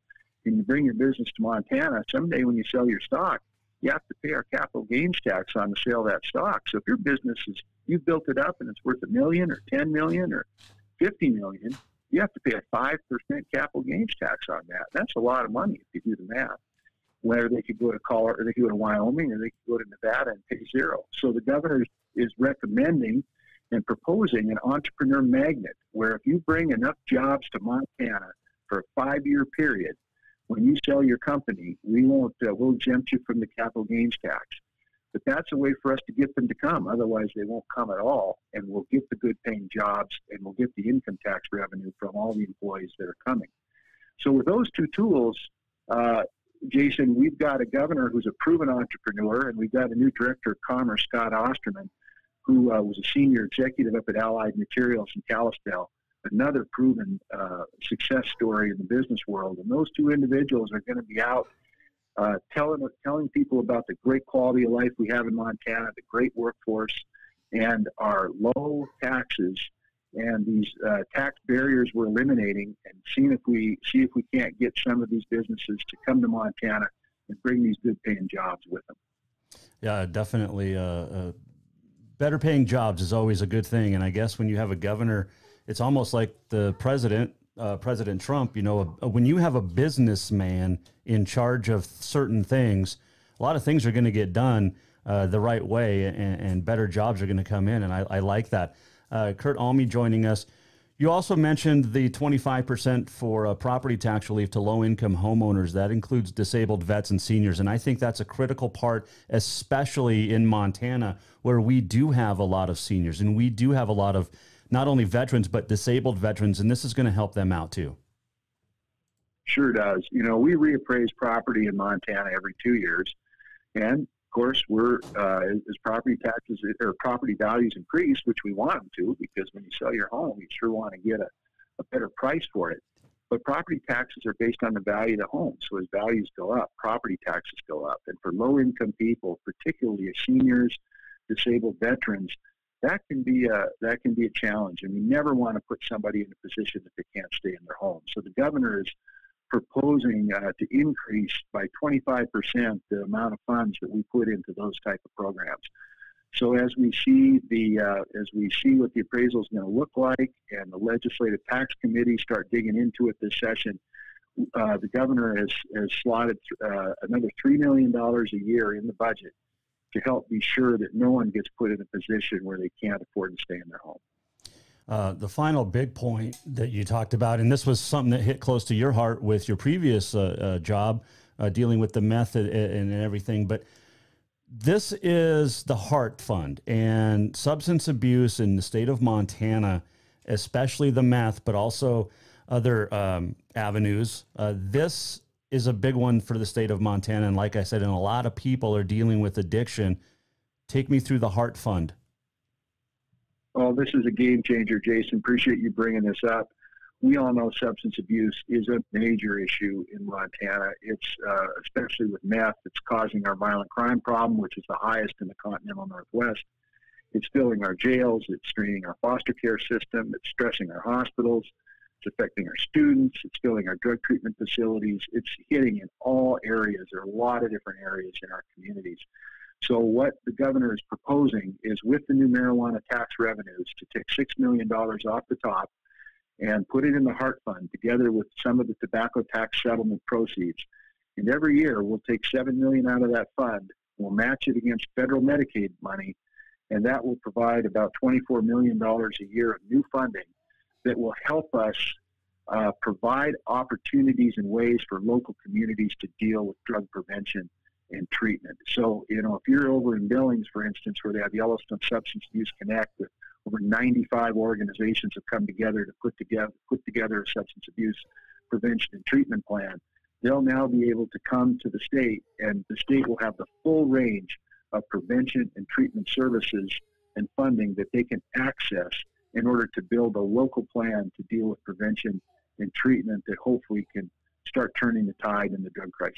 and you bring your business to Montana, someday when you sell your stock, you have to pay our capital gains tax on the sale of that stock. So if your business you've built it up and it's worth $1 million or $10 million or $50 million, you have to pay a 5% capital gains tax on that. That's a lot of money if you do the math. Where they could go to Colorado, or they could go to Wyoming, or they could go to Nevada and pay zero. So the governor is recommending and proposing an entrepreneur magnet, where if you bring enough jobs to Montana for a 5-year period, when you sell your company, we'll exempt you from the capital gains tax. But that's a way for us to get them to come. Otherwise, they won't come at all, and we'll get the good-paying jobs, and we'll get the income tax revenue from all the employees that are coming. So with those two tools, Jason, we've got a governor who's a proven entrepreneur, and we've got a new director of commerce, Scott Osterman, who was a senior executive up at Allied Materials in Kalispell, another proven success story in the business world. And those two individuals are going to be out telling people about the great quality of life we have in Montana, the great workforce, and our low taxes and these tax barriers we're eliminating, and seeing if we can't get some of these businesses to come to Montana and bring these good paying jobs with them. Yeah, definitely. Better paying jobs is always a good thing. And I guess when you have a governor, it's almost like the president, President Trump, when you have a businessman in charge of certain things, a lot of things are going to get done the right way, and better jobs are going to come in. And I like that. Kurt Alme joining us. You also mentioned the 25% for property tax relief to low-income homeowners. That includes disabled vets and seniors, and I think that's a critical part, especially in Montana, where we do have a lot of seniors, and we do have a lot of not only veterans, but disabled veterans, and this is going to help them out too. Sure does. You know, we reappraise property in Montana every 2 years, and of course, we're as property taxes or property values increase, which we want them to, because when you sell your home, you sure want to get a better price for it. But property taxes are based on the value of the home. So as values go up, property taxes go up. And for low-income people, particularly seniors, disabled veterans, that can be a challenge. And we never want to put somebody in a position that they can't stay in their home. So the governor is proposing to increase by 25% the amount of funds that we put into those type of programs. So as we see what the appraisal is going to look like, and the legislative tax committee start digging into it this session, the governor has slotted another $3 million a year in the budget to help be sure that no one gets put in a position where they can't afford to stay in their home. The final big point that you talked about, and this was something that hit close to your heart with your previous job, dealing with the meth and everything, but this is the HEART Fund, and substance abuse in the state of Montana, especially the meth, but also other avenues. This is a big one for the state of Montana, and like I said, and a lot of people are dealing with addiction. Take me through the HEART Fund. Well, this is a game changer, Jason. Appreciate you bringing this up. We all know substance abuse is a major issue in Montana. It's especially with meth. It's causing our violent crime problem, which is the highest in the continental Northwest. It's filling our jails. It's straining our foster care system. It's stressing our hospitals. It's affecting our students. It's filling our drug treatment facilities. It's hitting in all areas. There are a lot of different areas in our communities. So what the governor is proposing is, with the new marijuana tax revenues, to take $6 million off the top and put it in the HEART Fund together with some of the tobacco tax settlement proceeds. And every year we'll take $7 million out of that fund, we'll match it against federal Medicaid money, and that will provide about $24 million a year of new funding that will help us provide opportunities and ways for local communities to deal with drug prevention and treatment. So, you know, if you're over in Billings, for instance, where they have Yellowstone Substance Abuse Connect, with over 95 organizations have come together to put together a substance abuse prevention and treatment plan, they'll now be able to come to the state, and the state will have the full range of prevention and treatment services and funding that they can access in order to build a local plan to deal with prevention and treatment that hopefully can start turning the tide in the drug crisis.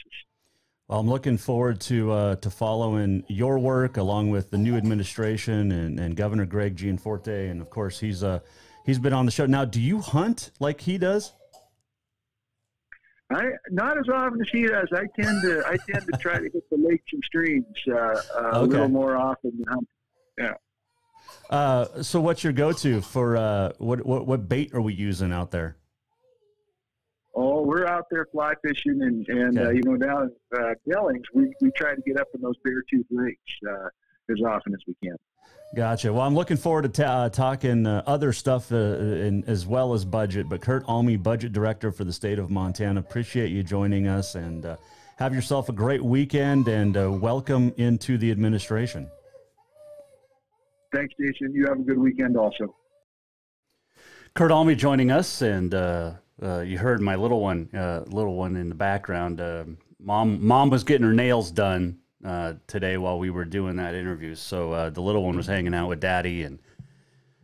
Well, I'm looking forward to following your work along with the new administration and Governor Greg Gianforte, and of course he's been on the show. Now, do you hunt like he does? Not as often as he does. I tend to try to hit the lakes and streams a little more often than hunting. Yeah. So what's your go-to for what bait are we using out there? Oh, we're out there fly fishing, and you know, down in Billings, we try to get up in those Beartooth lakes as often as we can. Gotcha. Well, I'm looking forward to talking other stuff as well as budget. But Kurt Alme, Budget Director for the state of Montana, appreciate you joining us, and have yourself a great weekend, and welcome into the administration. Thanks, Jason. You have a good weekend also. Kurt Alme joining us, and you heard my little one in the background. Mom was getting her nails done today while we were doing that interview. So the little one was hanging out with Daddy, and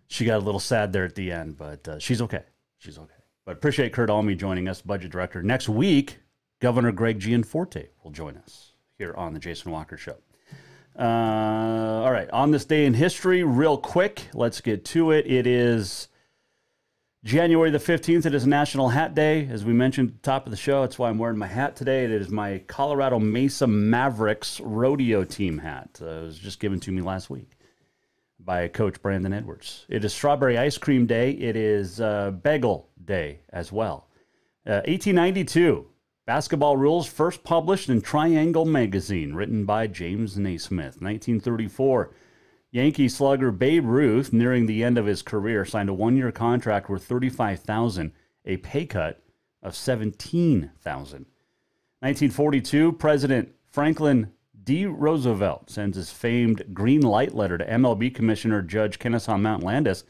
she got a little sad there at the end, but she's okay. She's okay. But appreciate Kurt Alme joining us, Budget Director. Next week, Governor Greg Gianforte will join us here on the Jason Walker Show. All right, on this day in history, real quick, let's get to it. It is January the 15th. It is National Hat Day. As we mentioned at the top of the show, that's why I'm wearing my hat today. It is my Colorado Mesa Mavericks rodeo team hat. It was just given to me last week by Coach Brandon Edwards. It is Strawberry Ice Cream Day. It is Bagel Day as well. 1892, basketball rules first published in Triangle Magazine, written by James Naismith. 1934, Yankee slugger Babe Ruth, nearing the end of his career, signed a 1-year contract worth $35,000, a pay cut of $17,000. 1942, President Franklin D. Roosevelt sends his famed green light letter to MLB Commissioner Judge Kennesaw Mount Landis,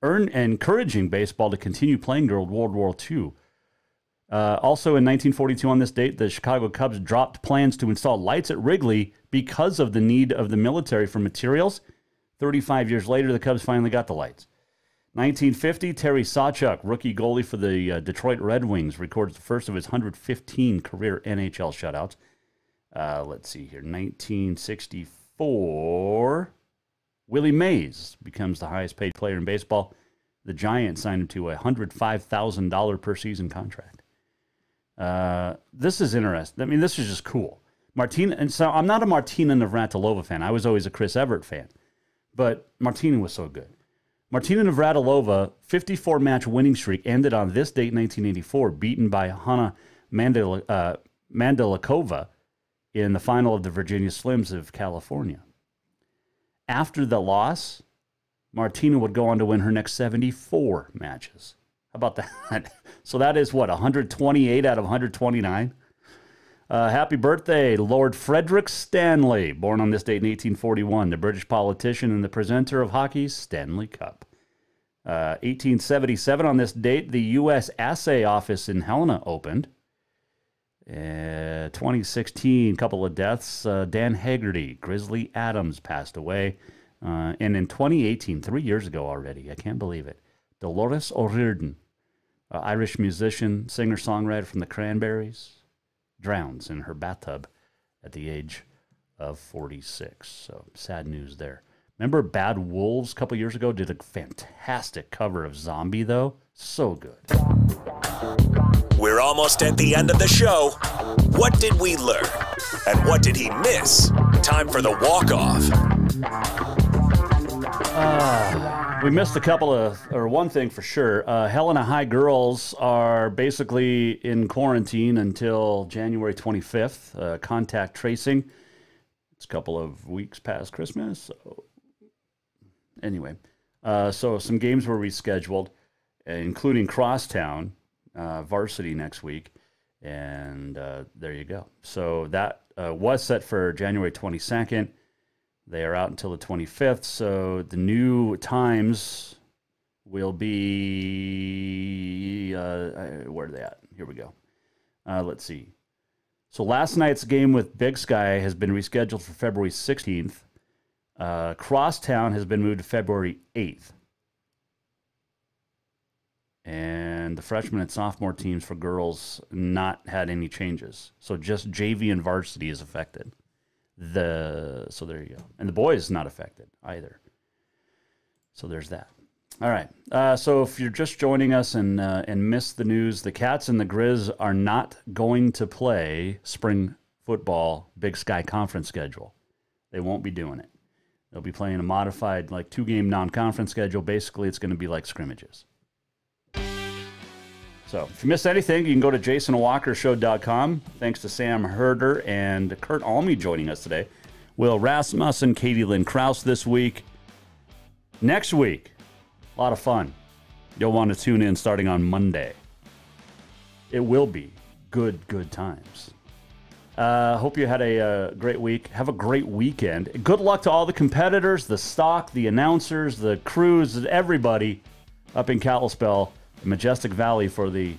encouraging baseball to continue playing during World War II. Also in 1942 on this date, the Chicago Cubs dropped plans to install lights at Wrigley because of the need of the military for materials. 35 years later, the Cubs finally got the lights. 1950, Terry Sawchuk, rookie goalie for the Detroit Red Wings, records the first of his 115 career NHL shutouts. Let's see here. 1964, Willie Mays becomes the highest paid player in baseball. The Giants signed him to a $105,000 per season contract. This is interesting. I mean, this is just cool. And so I'm not a Martina Navratilova fan. I was always a Chris Everett fan. But Martina was so good. Martina Navratilova, 54-match winning streak, ended on this date, 1984, beaten by Hanna Mandelikova in the final of the Virginia Slims of California. After the loss, Martina would go on to win her next 74 matches. How about that? So that is, 128 out of 129? Happy birthday, Lord Frederick Stanley, born on this date in 1841, the British politician and the presenter of hockey's Stanley Cup. 1877, on this date, the U.S. Assay Office in Helena opened. 2016, couple of deaths. Dan Haggerty, Grizzly Adams passed away. And in 2018, 3 years ago already, I can't believe it, Dolores O'Riordan, Irish musician, singer-songwriter from the Cranberries, drowns in her bathtub at the age of 46. So sad news there. Remember Bad Wolves a couple years ago? Did a fantastic cover of Zombie, though. So good. We're almost at the end of the show. What did we learn? And what did he miss? Time for the walk-off. We missed one thing for sure. Helena High girls are basically in quarantine until January 25th. Contact tracing. It's a couple of weeks past Christmas. So anyway, so some games were rescheduled, including Crosstown varsity next week. And there you go. So that was set for January 22nd. They are out until the 25th, so the new times will be, where are they at? Here we go. Let's see. So last night's game with Big Sky has been rescheduled for February 16th. Crosstown has been moved to February 8th. And the freshman and sophomore teams for girls not had any changes. So just JV and varsity is affected. So there you go. And the boys not affected either. So there's that. All right. So if you're just joining us and missed the news, the Cats and the Grizz are not going to play spring football Big Sky Conference schedule. They won't be doing it. They'll be playing a modified 2-game non-conference schedule. Basically, it's going to be like scrimmages. So if you missed anything, you can go to jasonwalkershow.com. Thanks to Sam Herder and Kurt Alme joining us today. Will Rasmussen, Katie Lynn Krause this week. Next week, a lot of fun. You'll want to tune in starting on Monday. It will be good times. Hope you had a great week. Have a great weekend. Good luck to all the competitors, the stock, the announcers, the crews, everybody up in Kalispell, Majestic Valley for the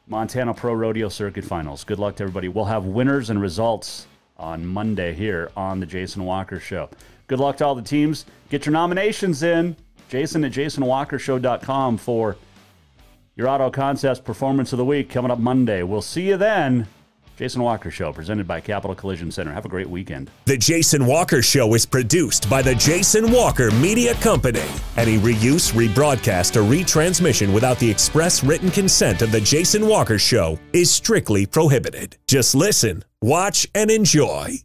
Montana Pro Rodeo Circuit Finals. Good luck to everybody. We'll have winners and results on Monday here on the Jason Walker Show. Good luck to all the teams. Get your nominations in. Jason at jasonwalkershow.com for your Auto Concepts Performance of the Week coming up Monday. We'll see you then. Jason Walker Show, presented by Capital Collision Center. Have a great weekend. The Jason Walker Show is produced by the Jason Walker Media Company. Any reuse, rebroadcast, or retransmission without the express written consent of the Jason Walker Show is strictly prohibited. Just listen, watch, and enjoy.